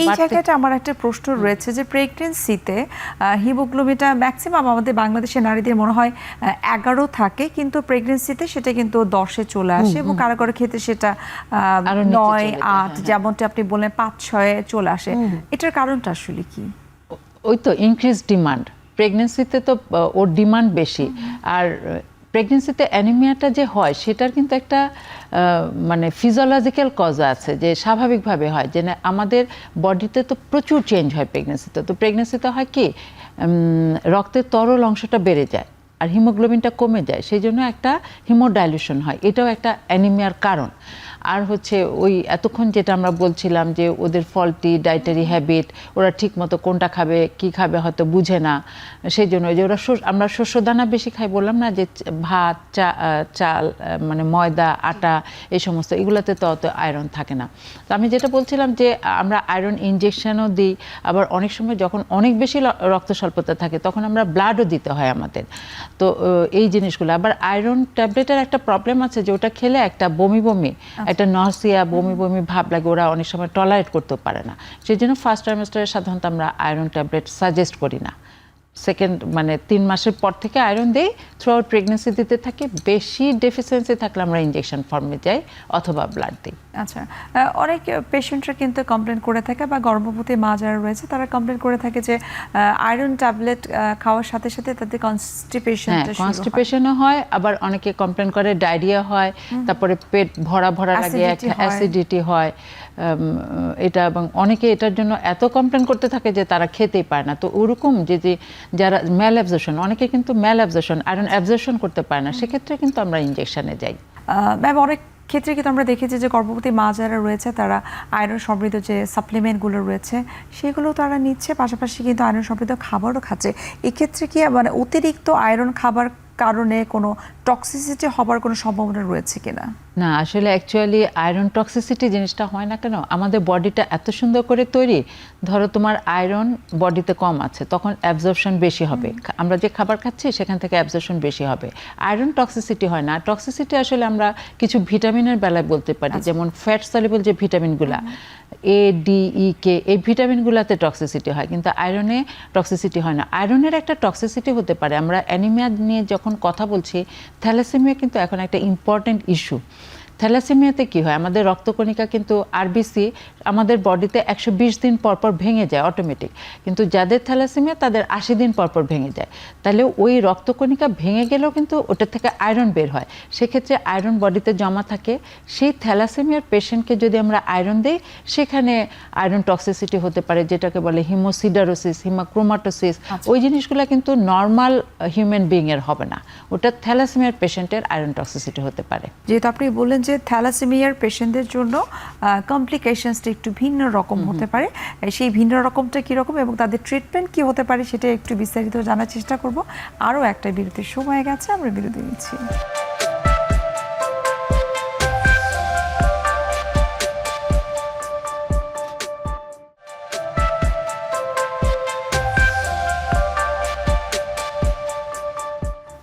এই জায়গাটা আমার একটা প্রশ্ন রয়েছে যে প্রেগন্যান্সিতে হিমোগ্লোবিনটা ম্যাক্সিমাম আমাদের বাংলাদেশের নারীদের মনে হয় 11 থাকে, কিন্তু প্রেগন্যান্সিতে সেটা কিন্তু 10-এ চলে আসে এবং কারো কারো ক্ষেত্রে সেটা 9-8, যেমনটা আপনি বললেন 5-6-এ চলে আসে। এটার কারণটা আসলে কি? ওই তো ইনক্রিজ ডিমান্ড, প্রেগনেন্সিতে তো ওর ডিমান্ড বেশি। আর প্রেগনেন্সিতে অ্যানিমিয়াটা যে হয় সেটার কিন্তু একটা মানে ফিজিওলজিক্যাল কজ আছে, যে স্বাভাবিকভাবে হয়, যে আমাদের বডিতে তো প্রচুর চেঞ্জ হয় প্রেগনেন্সিতে। তো প্রেগনেন্সিতে হয় কি, রক্তের তরল অংশটা বেড়ে যায় আর হিমোগ্লোবিনটা কমে যায়, সেই জন্য একটা হিমোডাইলুশন হয়, এটাও একটা অ্যানিমিয়ার কারণ। আর হচ্ছে ওই এতক্ষণ যেটা আমরা বলছিলাম যে ওদের ফল্টি ডায়েটারি হ্যাবিট, ওরা ঠিক মতো কোনটা খাবে কি খাবে হয়তো বুঝে না, সেই জন্য যে ওরা আমরা শস্যদানা বেশি খাই বললাম না, যে ভাত চাল মানে ময়দা আটা এই সমস্ত, এগুলোতে তো অত আয়রন থাকে না। তো আমি যেটা বলছিলাম যে আমরা আয়রন ইনজেকশনও দিই, আবার অনেক সময় যখন অনেক বেশি রক্ত স্বল্পতা থাকে তখন আমরা ব্লাডও দিতে হয় আমাদের। তো এই জিনিসগুলো, আবার আয়রন ট্যাবলেটের একটা প্রবলেম আছে যে ওটা খেলে একটা বমি বমি, একটা নসিয়া বমি বমি ভাব লাগে, ওরা অনেক সময় টলারেট করতে পারে না, সেই জন্য ফার্স্ট ট্রাইমেস্টারে সাধারণত আমরা আয়রন ট্যাবলেট সাজেস্ট করি না। সেকেন্ড মানে 3 মাসের পর থেকে আয়রন দেই, থ্রু আউট প্রেগনেন্সি দিতে থাকি, বেশি ডেফিসিয়েন্সি থাকলে আমরা ইনজেকশন ফর্মে যাই অথবা ব্লাড দিই। আচ্ছা, অনেক পেশেন্টরা কিন্তু কমপ্লেন করে থাকে বা গর্ভবতী মা যারা রয়েছে তারা কমপ্লেন করে থাকে যে আয়রন ট্যাবলেট খাওয়ার সাথে সাথে তাদের কনস্টিপেশনও হয়, আবার অনেকে কমপ্লেন করে ডায়রিয়া হয়, তারপরে পেট ভরা ভরা লাগে, অ্যাসিডিটি হয় এটা, এবং অনেকে এটার জন্য এত কমপ্লেন করতে থাকে যে তারা খেতেই পারে না। তো ওরকম যে যারা ম্যাল অ্যাবজর্পশন, অনেকে কিন্তু ম্যাল অ্যাবজর্পশন আয়রন অ্যাবজর্পশন করতে পারে না, সেক্ষেত্রে কিন্তু আমরা ইনজেকশনে যাই। ম্যাম, অনেক ক্ষেত্রে কিন্তু আমরা দেখেছি যে গর্ভবতী মা যারা রয়েছে তারা আয়রন সমৃদ্ধ যে সাপ্লিমেন্টগুলো রয়েছে সেগুলো তারা নিচ্ছে, পাশাপাশি কিন্তু আয়রন সমৃদ্ধ খাবারও খাচ্ছে। এক্ষেত্রে কি মানে অতিরিক্ত আয়রন খাবার কারণে কোনো টক্সিসিটি হবার কোনো সম্ভাবনা রয়েছে কিনা? না, আসলে অ্যাকচুয়ালি আয়রন টক্সিসিটি জিনিসটা হয় না কেন, আমাদের বডিটা এত সুন্দর করে তৈরি, ধরো তোমার আয়রন বডিতে কম আছে তখন অ্যাবজর্পশন বেশি হবে, আমরা যে খাবার খাচ্ছি সেখান থেকে অ্যাবজর্পশন বেশি হবে। আয়রন টক্সিসিটি হয় না। টক্সিসিটি আসলে আমরা কিছু ভিটামিনের বেলায় বলতে পারি, যেমন ফ্যাট সলিবল যে ভিটামিনগুলা A, D, E, K, এই ভিটামিনগুলোতে টক্সিসিটি হয়, কিন্তু আয়রনে টক্সিসিটি হয় না। আয়রনের একটা টক্সিসিটি হতে পারে, আমরা অ্যানিমিয়া নিয়ে যখন কথা বলছি, থ্যালাসেমিয়া কিন্তু এখন একটা ইম্পর্টেন্ট ইস্যু। থ্যালাসেমিয়াতে কি হয়, আমাদের রক্তকণিকা কিন্তু আরবিসি আমাদের বডিতে 120 দিন পরপর ভেঙে যায় অটোমেটিক, কিন্তু যাদের থ্যালাসেমিয়া তাদের 80 দিন পরপর ভেঙে যায়। তাহলে ওই রক্তকণিকা ভেঙে গেলেও কিন্তু ওটা থেকে আয়রন বের হয়, সেক্ষেত্রে আয়রন বডিতে জমা থাকে। সেই থ্যালাসেমিয়ার পেশেন্টকে যদি আমরা আয়রন দিই সেখানে আয়রন টক্সিসিটি হতে পারে, যেটাকে বলে হিমোসিডারোসিস, হিমাক্রোমাটোসিস। ওই জিনিসগুলো কিন্তু নর্মাল হিউম্যান বিইংয়ের হবে না, ওটা থ্যালাসেমিয়ার পেশেন্টের আয়রন টক্সিসিটি হতে পারে। যেহেতু আপনি বললেন যে থ্যালাসেমিয়ার পেশেন্টদের জন্য কমপ্লিকেশনসটা একটু ভিন্ন রকম হতে পারে, সেই ভিন্ন রকমটা কীরকম এবং তাদের ট্রিটমেন্ট কী হতে পারে সেটা একটু বিস্তারিত জানার চেষ্টা করব। আরও একটা বিরতির সময় গেছে, আমরা বিরতি নিচ্ছি।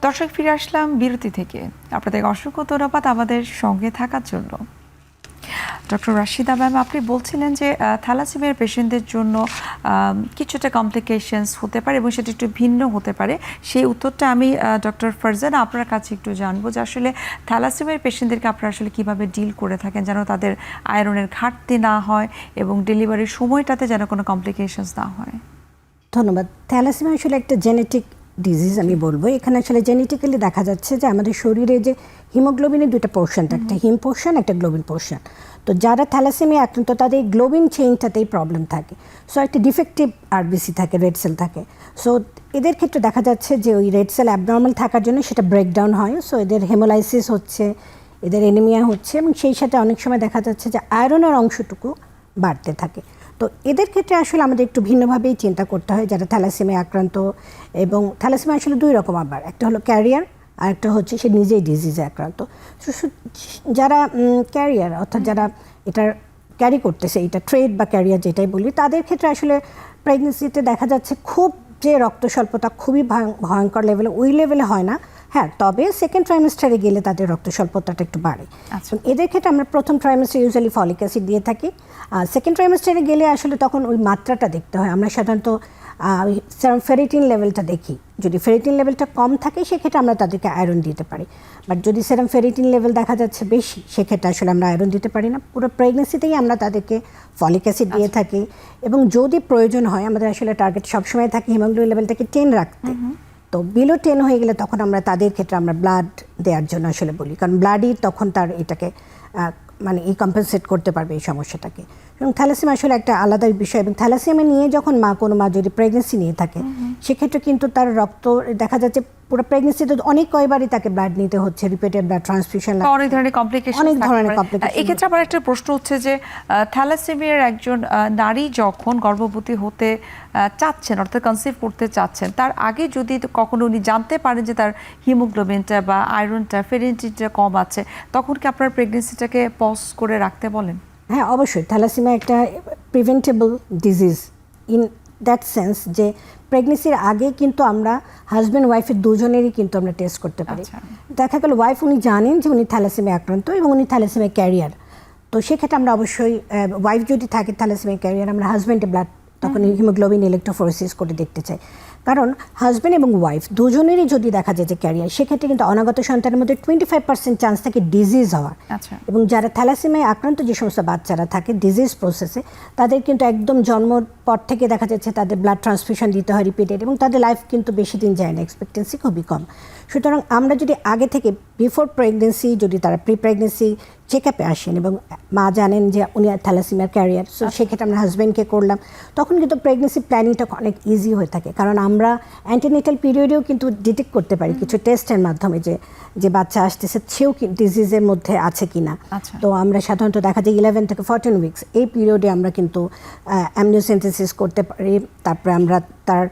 দর্শক, ফিরে আসলাম বিরতি থেকে। আপনাদের অসংখ্য ধন্যবাদ আমাদের সঙ্গে থাকার জন্য। ডক্টর রাশিদা ম্যাম, আপনি বলছিলেন যে থ্যালাসেমিয়ার পেশেন্টদের জন্য কিছুটা কমপ্লিকেশনস হতে পারে এবং সেটা একটু ভিন্ন হতে পারে। সেই উত্তরটা আমি ডক্টর ফারজানা আপনার কাছে একটু জানবো যে আসলে থ্যালাসেমিয়ার পেশেন্টদেরকে আপনারা আসলে কীভাবে ডিল করে থাকেন যেন তাদের আয়রনের ঘাটতি না হয় এবং ডেলিভারির সময়টাতে যেন কোনো কমপ্লিকেশনস না হয়। ধন্যবাদ। থ্যালাসেমিয়া আসলে একটা জেনেটিক ডিজিজ আমি বলবো। এখানে আসলে জেনেটিক্যালি দেখা যাচ্ছে যে আমাদের শরীরে যে হিমোগ্লোবিনের দুটো পোর্শন থাকে, একটা হিম পোর্শন একটা গ্লোবিন পোর্শন। তো যারা থ্যালাসেমিয়া আক্রান্ত তাদের গ্লোবিন চেইনটাতেই প্রবলেম থাকে, সো একটা ডিফেক্টিভ আরবিসি থাকে, রেড সেল থাকে। সো এদের ক্ষেত্রে দেখা যাচ্ছে যে ওই রেড সেল অ্যাবনর্মাল থাকার জন্য সেটা ব্রেকডাউন হয়, সো এদের হেমোলাইসিস হচ্ছে, এদের এনিমিয়া হচ্ছে, এবং সেই সাথে অনেক সময় দেখা যাচ্ছে যে আয়রনের অংশটুকু বাড়তে থাকে। তো এদের ক্ষেত্রে আসলে আমাদের একটু ভিন্নভাবেই চিন্তা করতে হয় যারা থ্যালাসেমিয়া আক্রান্ত। এবং থ্যালাসেমিয়া আসলে দুই রকম, আবার একটা হলো ক্যারিয়ার আর একটা হচ্ছে সে নিজেই ডিজিজে আক্রান্ত। যারা ক্যারিয়ার অর্থাৎ যারা এটার ক্যারি করতেছে, এটা ট্রেড বা ক্যারিয়ার যেটাই বলি, তাদের ক্ষেত্রে আসলে প্রেগনেন্সিতে দেখা যাচ্ছে খুব যে রক্ত স্বল্পতা খুবই ভয়ঙ্কর লেভেলে, ওই লেভেলে হয় না। হ্যাঁ, তবে সেকেন্ড ট্রাইমেস্টারে গেলে তাদের রক্ত স্বল্পতাটা একটু বাড়ে। এদের ক্ষেত্রে আমরা প্রথম ট্রাইমেস্টারে ইউজুয়ালি ফলিক অ্যাসিড দিয়ে থাকি। সেকেন্ড ট্রাইমেস্টারে গেলে আসলে তখন ওই মাত্রাটা দেখতে হয়। আমরা সাধারণত সেরাম ফেরিটিন লেভেলটা দেখি, যদি ফেরিটিন লেভেলটা কম থাকে সেক্ষেত্রে আমরা তাদেরকে আয়রন দিতে পারি। বাট যদি সেরাম ফেরিটিন লেভেল দেখা যাচ্ছে বেশি, সেক্ষেত্রে আসলে আমরা আয়রন দিতে পারি না। পুরো প্রেগনেন্সিতেই আমরা তাদেরকে ফলিক অ্যাসিড দিয়ে থাকি। এবং যদি প্রয়োজন হয়, আমাদের আসলে টার্গেট সবসময় থাকে হিমোগ্লোবিন লেভেলটাকে 10 রাখতে। তো বিলো 10 হয়ে গেলে তখন আমরা তাদের ক্ষেত্রে আমরা ব্লাড দেওয়ার জন্য আসলে বলি, কারণ ব্লাডই তখন তার এটাকে মানে এই কম্পেনসেট করতে পারবে এই সমস্যাটাকে। এবং থ্যালাসেমিয়া আসলে একটা আলাদা বিষয়। এবং থ্যালাসেমিয়া নিয়ে যখন কোনো মা যদি প্রেগনেন্সি নিয়ে থাকে, সেক্ষেত্রে কিন্তু তার রক্ত দেখা যাচ্ছে পুরো প্রেগনেন্সিতে অনেক কয়বারই তাকে ব্লাড নিতে হচ্ছে, রিপিটেড ব্লাড ট্রান্সফিউশন, অনেক ধরনের কমপ্লিকেশন। এক্ষেত্রে আবার একটা প্রশ্ন হচ্ছে যে থ্যালাসেমিয়ার একজন নারী যখন গর্ভবতী হতে চাচ্ছেন অর্থাৎ কনসিভ করতে চাচ্ছেন, তার আগে যদি কখনো উনি জানতে পারেন যে তার হিমোগ্লোবিনটা বা আয়রনটা ফেরিটিনটা কম আছে, তখন কি আপনার প্রেগনেন্সিটাকে পজ করে রাখতে বলেন? হ্যাঁ, অবশ্যই। থ্যালাসেমিয়া একটা preventable disease in that sense যে প্রেগনেন্সির আগে কিন্তু আমরা হাজব্যান্ড ওয়াইফের দুজনেরই কিন্তু আমরা টেস্ট করতে পারি। দেখা গেল ওয়াইফ উনি জানেন যে উনি থ্যালাসেমিয়া আক্রান্ত এবং উনি থ্যালাসেমিয়া ক্যারিয়ার, তো সেক্ষেত্রে আমরা অবশ্যই ওয়াইফ যদি থাকে থ্যালাসেমিয়া ক্যারিয়ার, আমরা হাজব্যান্ডের ব্লাড তখন হিমোগ্লোবিন ইলেকট্রোফোরেসিস করে দেখতে চাই। কারণ হাজব্যান্ড এবং ওয়াইফ দুজনেরই যদি দেখা যায় যে ক্যারিয়ার, সেক্ষেত্রে কিন্তু অনাগত সন্তানের মধ্যে 25% চান্স থাকে ডিজিজ হওয়ার। এবং যারা থ্যালাসেমিয়ায় আক্রান্ত যে সমস্ত বাচ্চারা থাকে ডিজিজ প্রসেসে, তাদের কিন্তু একদম জন্মর পর থেকে দেখা যাচ্ছে তাদের ব্লাড ট্রান্সফিউশন দিতে হয় রিপিটেড, এবং তাদের লাইফ কিন্তু বেশি দিন যায় না, এক্সপেক্টেন্সি খুবই কম। সুতরাং আমরা যদি আগে থেকে বিফোর প্রেগনেন্সি যদি তারা প্রি প্রেগনেন্সি চেক আপে আসেন এবং মা জানেন যে উনি থ্যালাসেমিয়ার ক্যারিয়ার, সো সেক্ষেত্রে আমরা হাজব্যান্ডকে করলাম, তখন কিন্তু প্রেগনেন্সি প্ল্যানিংটা অনেক ইজি হয়ে থাকে। কারণ আমরা অ্যান্টিনেটাল পিরিয়ডেও কিন্তু ডিটেক্ট করতে পারি কিছু টেস্টের মাধ্যমে যে বাচ্চা আসতেছে সেও ডিজিজের মধ্যে আছে কিনা। তো আমরা সাধারণত দেখা যায় 11 থেকে 14 উইকস এই পিরিয়ডে আমরা কিন্তু অ্যামনিওসেন্টেসিস করতে পারি। তারপরে আমরা তার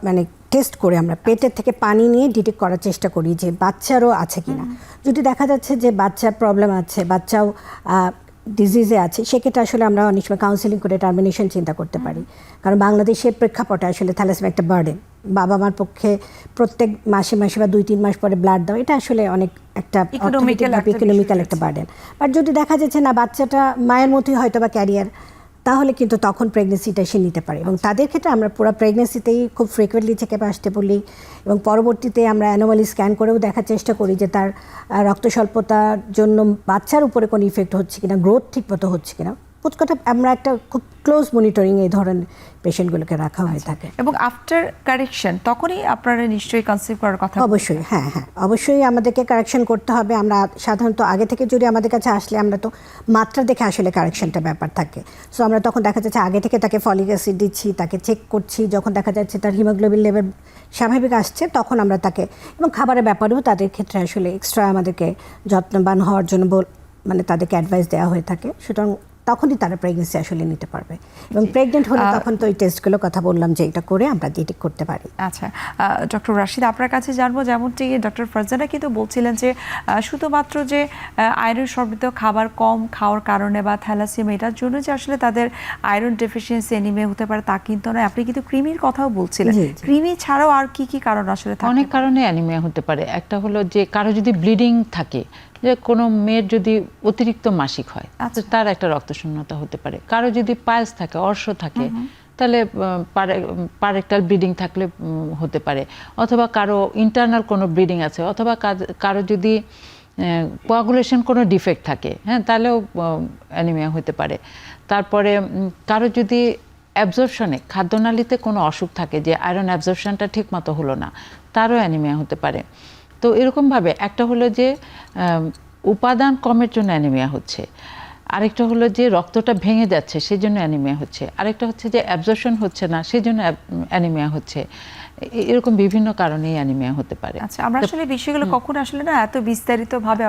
মানে টেস্ট করে আমরা পেটের থেকে পানি নিয়ে ডিটেক্ট করার চেষ্টা করি যে বাচ্চারও আছে কিনা। যদি দেখা যাচ্ছে যে বাচ্চার প্রবলেম আছে, বাচ্চাও ডিজিজে আছে, সেক্ষেত্রে আসলে আমরা অনেক সময় কাউন্সেলিং করে টার্মিনেশন চিন্তা করতে পারি। কারণ বাংলাদেশের প্রেক্ষাপটে আসলে থ্যালাসেমিয়া একটা বার্ডেন, বাবা মার পক্ষে প্রত্যেক মাসে মাসে বা 2-3 মাস পরে ব্লাড দাও, এটা আসলে অনেক একটা ইকোনমিক্যাল একটা বার্ডেন। বাট যদি দেখা যাচ্ছে না বাচ্চাটা মায়ের মতোই হয়তো বা ক্যারিয়ার, তাহলে কিন্তু তখন প্রেগনেন্সিটা সে নিতে পারে। এবং তাদের ক্ষেত্রে আমরা পুরো প্রেগনেন্সিতেই খুব ফ্রিকুয়েন্টলি চেকআপে আসতে বলি, এবং পরবর্তীতে আমরা অ্যানোমালি স্ক্যান করেও দেখার চেষ্টা করি যে তার রক্ত স্বল্পতার জন্য বাচ্চার উপরে কোনো ইফেক্ট হচ্ছে কিনা, গ্রোথ ঠিকমতো হচ্ছে কিনা। কথা আমরা একটা খুব ক্লোজ মনিটরিং এই ধরনের পেশেন্টগুলোকে রাখা হয়ে থাকে। এবং আফটার কারেকশন তখনই আপনারা নিশ্চয়ই কনসিভ করার কথা? অবশ্যই, হ্যাঁ হ্যাঁ, অবশ্যই আমাদেরকে কারেকশন করতে হবে। আমরা সাধারণত আগে থেকে যদি আমাদের কাছে আসলে আমরা তো মাত্রা দেখে আসলে কারেকশনটা ব্যাপার থাকে। সো আমরা তখন দেখা যাচ্ছে আগে থেকে তাকে ফলিক অ্যাসিড দিচ্ছি, তাকে চেক করছি, যখন দেখা যাচ্ছে তার হিমোগ্লোবিন লেভেল স্বাভাবিক আসছে তখন আমরা তাকে, এবং খাবারের ব্যাপারেও তাদের ক্ষেত্রে আসলে এক্সট্রা আমাদেরকে যত্নবান হওয়ার জন্য মানে তাদেরকে অ্যাডভাইস দেওয়া হয়ে থাকে। সুতরাং তখনই তারা প্রেগনেন্সি আসলে নিতে পারবে। এবং প্রেগনেন্ট হলে তখন তো ওই টেস্টগুলো কথা বললাম যে এটা করে আমরা ডিটেক্ট করতে পারি। আচ্ছা, ডক্টর রাশিদ আপনার কাছে জানবো, যেমনটি ডক্টর ফারজানা কিন্তু বলছিলেন যে শুধুমাত্র যে আয়রন সমৃদ্ধ খাবার কম খাওয়ার কারণে বা থ্যালাসেমিয়া এটার জন্য যে আসলে তাদের আয়রন ডেফিসিয়েন্সি এনিমিয়া হতে পারে তা কিন্তু নয়। আপনি কিন্তু কৃমির কথাও বলছিলেন, কৃমি ছাড়াও আর কি কি কারণ আসলে? অনেক কারণে অ্যানিমিয়া হতে পারে। একটা হলো যে কারো যদি ব্লিডিং থাকে, যে কোনো মেয়ের যদি অতিরিক্ত মাসিক হয় তার একটা রক্তশূন্যতা হতে পারে। কারো যদি পায়েস থাকে, অর্শ থাকে, তাহলে পারেক্টাল ব্লিডিং থাকলে হতে পারে, অথবা কারো ইন্টারনাল কোনো ব্লিডিং আছে, অথবা কারো যদি কোয়াগুলেশন কোনো ডিফেক্ট থাকে, হ্যাঁ, তাহলেও অ্যানিমিয়া হতে পারে। তারপরে কারো যদি অ্যাবজর্পশনে খাদ্যনালীতে কোনো অসুখ থাকে, যে আয়রন অ্যাবজর্পশনটা ঠিক মতো হলো না, তারও অ্যানিমিয়া হতে পারে। তো এরকমভাবে একটা হলো যে উপাদান কমের জন্য অ্যানিমিয়া হচ্ছে, আরেকটা হলো যে রক্তটা ভেঙে যাচ্ছে সেই জন্য অ্যানিমিয়া হচ্ছে, আরেকটা হচ্ছে যে অ্যাবজর্পশন হচ্ছে না সেই জন্য অ্যানিমিয়া হচ্ছে। এরকম বিভিন্ন কারণেই অ্যানিমিয়া হতে পারে। আচ্ছা, আমরা আসলে বিষয়গুলো কখন আসলে না এত বিস্তারিতভাবে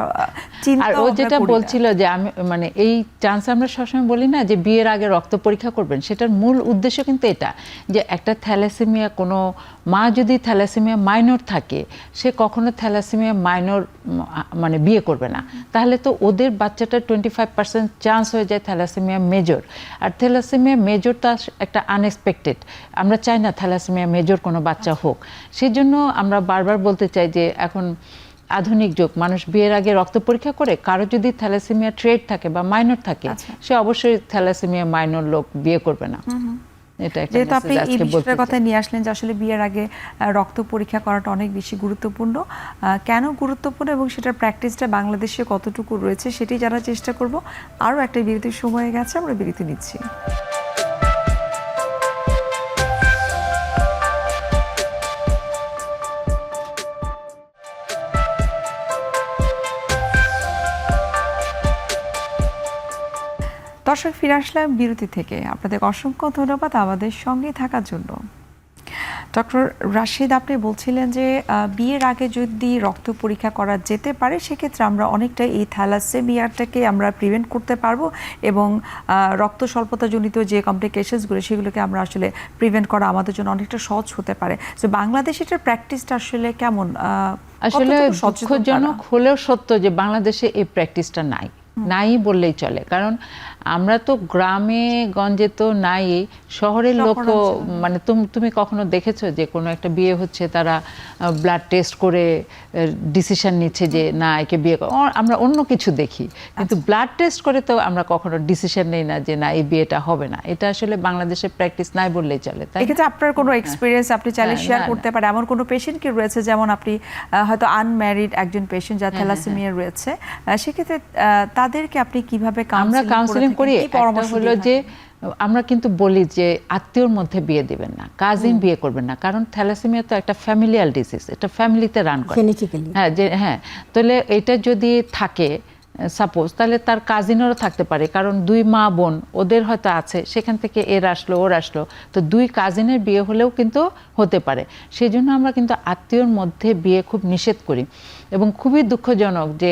চিন্তা আর ও যেটা বলছিল যে আমি মানে এই চান্স আমরা সবসময় বলি না যে বিয়ের আগে রক্ত পরীক্ষা করবেন, সেটার মূল উদ্দেশ্য কিন্তু এটা যে একটা থ্যালাসেমিয়া, কোনো মা যদি থ্যালাসেমিয়া মাইনর থাকে, সে কখনো থ্যালাসেমিয়া মাইনর মানে বিয়ে করবে না, তাহলে তো ওদের বাচ্চাটার 25% চান্স হয়ে যায় থ্যালাসেমিয়া মেজর। আর থ্যালাসেমিয়া মেজর তো একটা আনএক্সপেক্টেড, আমরা চাই না থ্যালাসেমিয়া মেজর কোনো বাচ্চা হোক। সেই জন্য আমরা বারবার বলতে চাই যে এখন আধুনিক যুগ, মানুষ বিয়ের আগে রক্ত পরীক্ষা করে, কারো যদি থ্যালাসেমিয়া ট্রেড থাকে বা মাইনর থাকে, সে অবশ্যই থ্যালাসেমিয়া মাইনর লোক বিয়ে করবে না। এটা একটা যেহেতু আপনি মেসেজ এই আজকে বলতে বিষয়টার কথা চাই। নিয়ে আসলেন যে আসলে বিয়ের আগে রক্ত পরীক্ষা করাটা অনেক বেশি গুরুত্বপূর্ণ, কেন গুরুত্বপূর্ণ এবং সেটার প্র্যাকটিসটা বাংলাদেশে কতটুকু রয়েছে সেটি জানার চেষ্টা করব। আরও একটা বিরতির সময় গেছে, আমরা বিরতি নিচ্ছি। দর্শক, ফিরে আসলাম বিরতি থেকে। আপনাদের অসংখ্য ধন্যবাদ আমাদের সঙ্গে থাকার জন্য। ডক্টর রাশিদ, আপনি বলছিলেন যে বিয়ের আগে যদি রক্ত পরীক্ষা করা যেতে পারে, সেক্ষেত্রে আমরা অনেকটা এই থ্যালাসেমিয়াটাকে আমরা প্রিভেন্ট করতে পারবো এবং রক্ত স্বল্পতাজনিত যে কমপ্লিকেশনসগুলো সেগুলোকে আমরা আসলে প্রিভেন্ট করা আমাদের জন্য অনেকটা সহজ হতে পারে। তো বাংলাদেশে এটার প্র্যাকটিসটা আসলে কেমন? আসলে দুঃখজনক হলেও সত্য যে বাংলাদেশে এই প্র্যাকটিসটা নাই বললেই চলে। কারণ আমরা তো গ্রামে গঞ্জে তো নাই, শহরের লোকও মানে তুমি কখনো দেখেছো যে কোনো একটা বিয়ে হচ্ছে তারা ব্লাড টেস্ট করে ডিসিশন নিচ্ছে যে না একে বিয়ে আমরা অন্য কিছু দেখি, কিন্তু ব্লাড টেস্ট করে তো আমরা কখনো ডিসিশন নেই না যে না এই বিয়েটা হবে না। এটা আসলে বাংলাদেশে প্র্যাকটিস নাই বললেই চলে। তাই এক্ষেত্রে আপনার কোনো এক্সপিরিয়েন্স আপনি চাইলে শেয়ার করতে পারেন? এমন কোনো পেশেন্ট কি রয়েছে, যেমন আপনি হয়তো আনম্যারিড একজন পেশেন্ট যার থ্যালাসেমিয়া রয়েছে, সেক্ষেত্রে তাদেরকে আপনি কিভাবে কাউন্সেলিং করি? একটা হলো যে আমরা কিন্তু বলি যে আত্মীয়র মধ্যে বিয়ে দিবেন না, কাজিন বিয়ে করবেন না, কারণ থ্যালাসেমিয়া তো একটা ফ্যামিলিয়াল ডিজিজ, এটা ফ্যামিলিতে রান করে। হ্যাঁ, তাহলে এটা যদি থাকে সাপোজ, তাহলে তার কাজিনেরও থাকতে পারে, কারণ দুই মা বোন ওদের হয়তো আছে, সেখান থেকে এর আসলো ওর আসলো, তো দুই কাজিনের বিয়ে হলেও কিন্তু হতে পারে। সেই জন্য আমরা কিন্তু আত্মীয়র মধ্যে বিয়ে খুব নিষেধ করি। এবং খুবই দুঃখজনক যে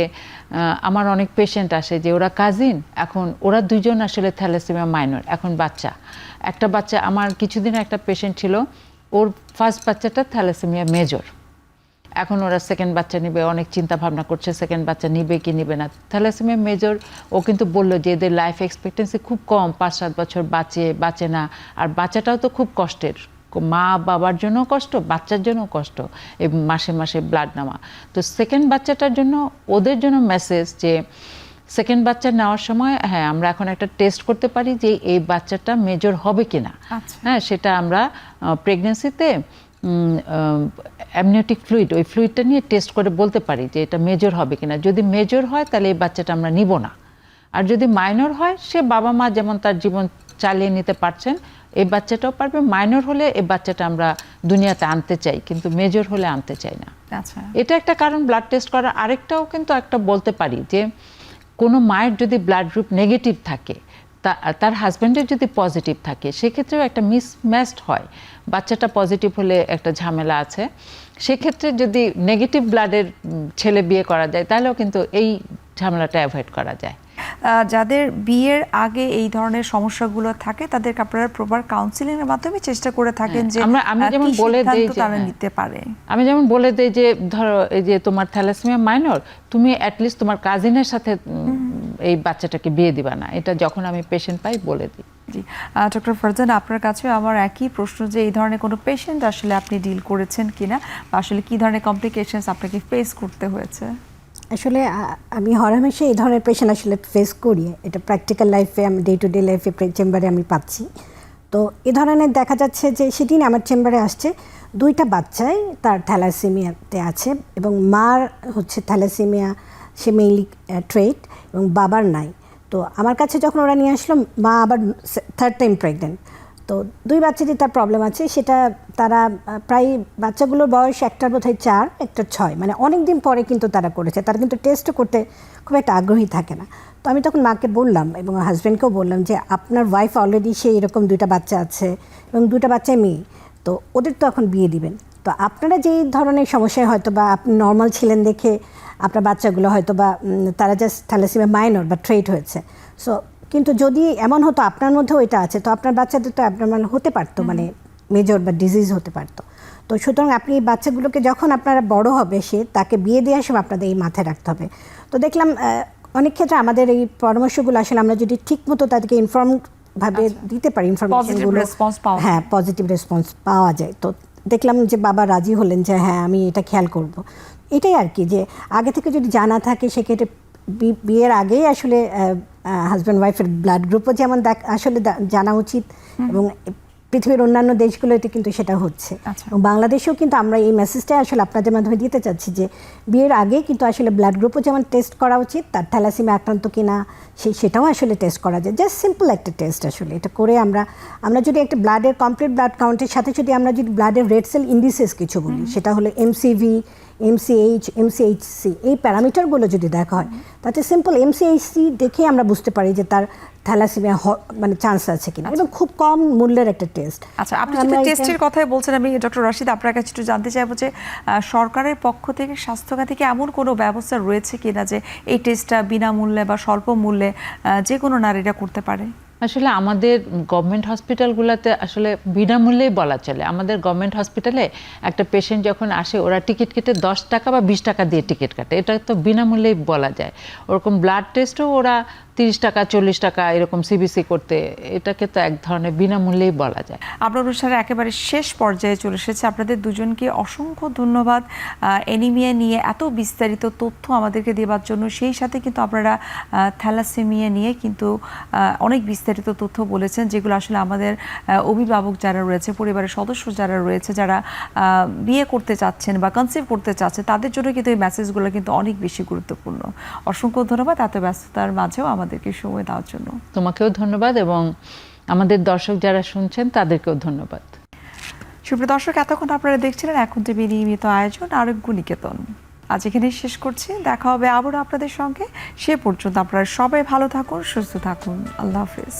আমার অনেক পেশেন্ট আসে যে ওরা কাজিন, এখন ওরা দুইজন আসলে থ্যালাসেমিয়া মাইনর, এখন একটা বাচ্চা আমার কিছুদিন একটা পেশেন্ট ছিল, ওর ফার্স্ট বাচ্চাটা থ্যালাসেমিয়া মেজর, এখন ওরা সেকেন্ড বাচ্চা নেবে, অনেক চিন্তা ভাবনা করছে সেকেন্ড বাচ্চা নিবে কি নিবে না। থ্যালাসেমিয়া মেজর ও কিন্তু বললো যে এদের লাইফ এক্সপেক্টেন্সি খুব কম, 5-7 বছর বাঁচে না, আর বাচ্চাটাও তো খুব কষ্টের, মা বাবার জন্য কষ্ট, বাচ্চার জন্য কষ্ট, এবং মাসে মাসে ব্লাড নেওয়া। তো সেকেন্ড বাচ্চাটার জন্য ওদের জন্য মেসেজ যে সেকেন্ড বাচ্চা নেওয়ার সময় হ্যাঁ আমরা এখন একটা টেস্ট করতে পারি যে এই বাচ্চাটা মেজর হবে কিনা। হ্যাঁ, সেটা আমরা প্রেগনেন্সিতে অ্যামনিওটিক ফ্লুইড, ওই ফ্লুইডটা নিয়ে টেস্ট করে বলতে পারি যে এটা মেজর হবে কিনা। যদি মেজর হয় তাহলে এই বাচ্চাটা আমরা নিব না, আর যদি মাইনর হয় সে বাবা মা যেমন তার জীবন চালিয়ে নিতে পারছেন, এই বাচ্চাটাও পারবে। মাইনর হলে এই বাচ্চাটা আমরা দুনিয়াতে আনতে চাই, কিন্তু মেজর হলে আনতে চাই না। এটা একটা কারণ ব্লাড টেস্ট করা। আরেকটাও কিন্তু একটা বলতে পারি যে কোনো মায়ের যদি ব্লাড গ্রুপ নেগেটিভ থাকে, তার হাজব্যান্ডের যদি পজিটিভ থাকে, সেক্ষেত্রেও একটা মিসম্যাচড হয়। বাচ্চাটা পজিটিভ হলে একটা ঝামেলা আছে, সেক্ষেত্রে যদি নেগেটিভ ব্লাডের ছেলে বিয়ে করা যায় তাহলেও কিন্তু এই ঝামেলাটা অ্যাভয়েড করা যায়। যাদের বিয়ের আগে এই ধরনের সমস্যাগুলো থাকে তাদেরকে আপনারা প্রপার কাউন্সিলিং এর মাধ্যমে চেষ্টা করে থাকেন যে আমি যেমন বলে দেই যে তারা নিতে পারে। আমি যেমন বলে দেই যে ধরো এই যে তোমার থ্যালাসেমিয়া মাইনর, তুমি অ্যাটলিস্ট তোমার কাজিনের সাথে এই বাচ্চাটাকে বিয়ে দিবা না, এটা যখন আমি পেশেন্ট পাই বলে দিই। জি, ডক্টর ফারজানা, আপনার কাছেও আমার একই প্রশ্ন যে এই ধরনের কোনো পেশেন্ট আসলে আপনি ডিল করেছেন কিনা, বা আসলে কি ধরনের কমপ্লিকেশনস আপনাকে ফেস করতে হয়েছে? আসলে আমি হরহামেশা এই ধরনের পেশেন্ট আসলে ফেস করি, এটা প্র্যাকটিক্যাল লাইফে, আমি ডে টু ডে লাইফে চেম্বারে আমি পাচ্ছি। তো এ ধরনের দেখা যাচ্ছে যে সেদিন আমার চেম্বারে আসছে 2টা বাচ্চাই তার থ্যালাসেমিয়াতে আছে, এবং মার হচ্ছে থ্যালাসেমিয়া, সে মেইনলি ট্রেট, এবং বাবার নাই। তো আমার কাছে যখন ওরা নিয়ে আসলো, মা আবার 3rd টাইম প্রেগনেন্ট, তো 2 বাচ্চারই তার প্রবলেম আছে, সেটা তারা প্রায় বাচ্চাগুলোর বয়স একটার বোধহয় 4, একটার 6, মানে অনেক দিন পরে কিন্তু তারা করেছে, তারা কিন্তু টেস্ট করতে খুব একটা আগ্রহী থাকে না। তো আমি তখন মাকে বললাম এবং হাজব্যান্ডকেও বললাম যে আপনার ওয়াইফ অলরেডি সে এরকম 2টা বাচ্চা আছে এবং 2টা বাচ্চাই মেয়ে, তো ওদের তো এখন বিয়ে দিবেন, তো আপনারা যেই ধরনের সমস্যায় হয়তো বা আপনি নর্মাল ছিলেন দেখে আপনার বাচ্চাগুলো হয়তো বা তারা জাস্ট থ্যালাসেমিয়া মাইনর বা ট্রেট হয়েছে, সো কিন্তু যদি এমন হতো আপনার মধ্যেও এটা আছে তো আপনার বাচ্চাদের তো অ্যাবনর্মাল হতে পারতো, মানে মেজর বা ডিজিজ হতে পারতো। তো সুতরাং আপনি এই বাচ্চাগুলোকে যখন আপনারা বড় হবে সে তাকে বিয়ে দেওয়ার সময় আপনাদের এই মাথায় রাখতে হবে। তো দেখলাম অনেক ক্ষেত্রে আমাদের এই পরামর্শগুলো আসলে আমরা যদি ঠিক মতো তাদেরকে ইনফর্ম ভাবে দিতে পারি, ইনফরমেশনগুলো হ্যাঁ পজিটিভ রেসপন্স পাওয়া যায়। তো দেখলাম যে বাবা রাজি হলেন যে হ্যাঁ আমি এটা খেয়াল করব। এটাই আর কি, যে আগে থেকে যদি জানা থাকে সেক্ষেত্রে বিয়ের আগেই আসলে হাজব্যান্ড ওয়াইফের ব্লাড গ্রুপও যেমন আসলে জানা উচিত, এবং পৃথিবীর অন্যান্য দেশগুলোতে কিন্তু সেটা হচ্ছে। এবং বাংলাদেশেও কিন্তু আমরা এই মেসেজটা আসলে আপনাদের মাধ্যমে দিতে চাচ্ছি যে বিয়ের আগে কিন্তু আসলে ব্লাড গ্রুপও যেমন টেস্ট করা উচিত, তার থ্যালাসেমিয়া আক্রান্ত কিনা সেটাও আসলে টেস্ট করা যায়, জাস্ট সিম্পল একটা টেস্ট আসলে। এটা করে আমরা যদি একটা ব্লাডের কমপ্লিট ব্লাড কাউন্টের সাথে যদি আমরা যদি ব্লাডের রেড সেল ইন্ডিসেস কিছু বলি, সেটা হলো MCV, MCH, MCHC, এই প্যারামিটারগুলো যদি দেখা হয় তাতে সিম্পল MCHC দেখে আমরা বুঝতে পারি যে তার থ্যালাসেমিয়া মানে চান্স আছে কিনা, এবং খুব কম মূল্যের একটা টেস্ট। আচ্ছা, আপনি যদি টেস্টের কথাই বলছেন, আমি ডক্টর রাশিদ আপনার কাছে একটু জানতে চাইবো যে সরকারের পক্ষ থেকে স্বাস্থ্যখাতে কি এমন কোনো ব্যবস্থা রয়েছে কিনা যে এই টেস্টটা বিনামূল্যে বা স্বল্প মূল্যে যে কোনো নারীরা করতে পারে? আসলে আমাদের গভর্নমেন্ট হসপিটালগুলোতে আসলে বিনামূল্যেই বলা চলে। আমাদের গভর্নমেন্ট হসপিটালে একটা পেশেন্ট যখন আসে ওরা টিকিট কেটে 10 টাকা বা 20 টাকা দিয়ে টিকিট কাটে, এটা তো বিনামূল্যেই বলা যায়। ওরকম ব্লাড টেস্টও ওরা 30 টাকা 40 টাকা এরকম CBC করতে, এটাকে তো এক ধরনের বিনামূল্যেই বলা যায়। আপনার অনুষ্ঠানের একেবারে শেষ পর্যায়ে চলে এসেছে, আপনাদের দুজনকে অসংখ্য ধন্যবাদ অ্যানিমিয়া নিয়ে এত বিস্তারিত তথ্য আমাদেরকে দেওয়ার জন্য। সেই সাথে কিন্তু আপনারা থ্যালাসেমিয়া নিয়ে কিন্তু অনেক বিস্তারিত তথ্য বলেছেন, যেগুলো আসলে আমাদের অভিভাবক যারা রয়েছে, পরিবারের সদস্য যারা রয়েছে, যারা বিয়ে করতে চাচ্ছেন বা কনসিভ করতে চাচ্ছেন, তাদের জন্য কিন্তু এই মেসেজগুলো কিন্তু অনেক বেশি গুরুত্বপূর্ণ। অসংখ্য ধন্যবাদ এত ব্যস্ততার মাঝেও আমাদেরকে সময় দেওয়ার জন্য। তোমাকেও ধন্যবাদ এবং আমাদের দর্শক যারা শুনছেন তাদেরকেও ধন্যবাদ। সুপ্রিয় দর্শক, এতক্ষণ আপনারা দেখছিলেন এখন টিভি নিয়মিত আয়োজন আরোগ্য নিকেতন। আজ এখানেই শেষ করছি, দেখা হবে আবারও আপনাদের সঙ্গে। সে পর্যন্ত আপনারা সবাই ভালো থাকুন, সুস্থ থাকুন। আল্লাহ হাফিজ।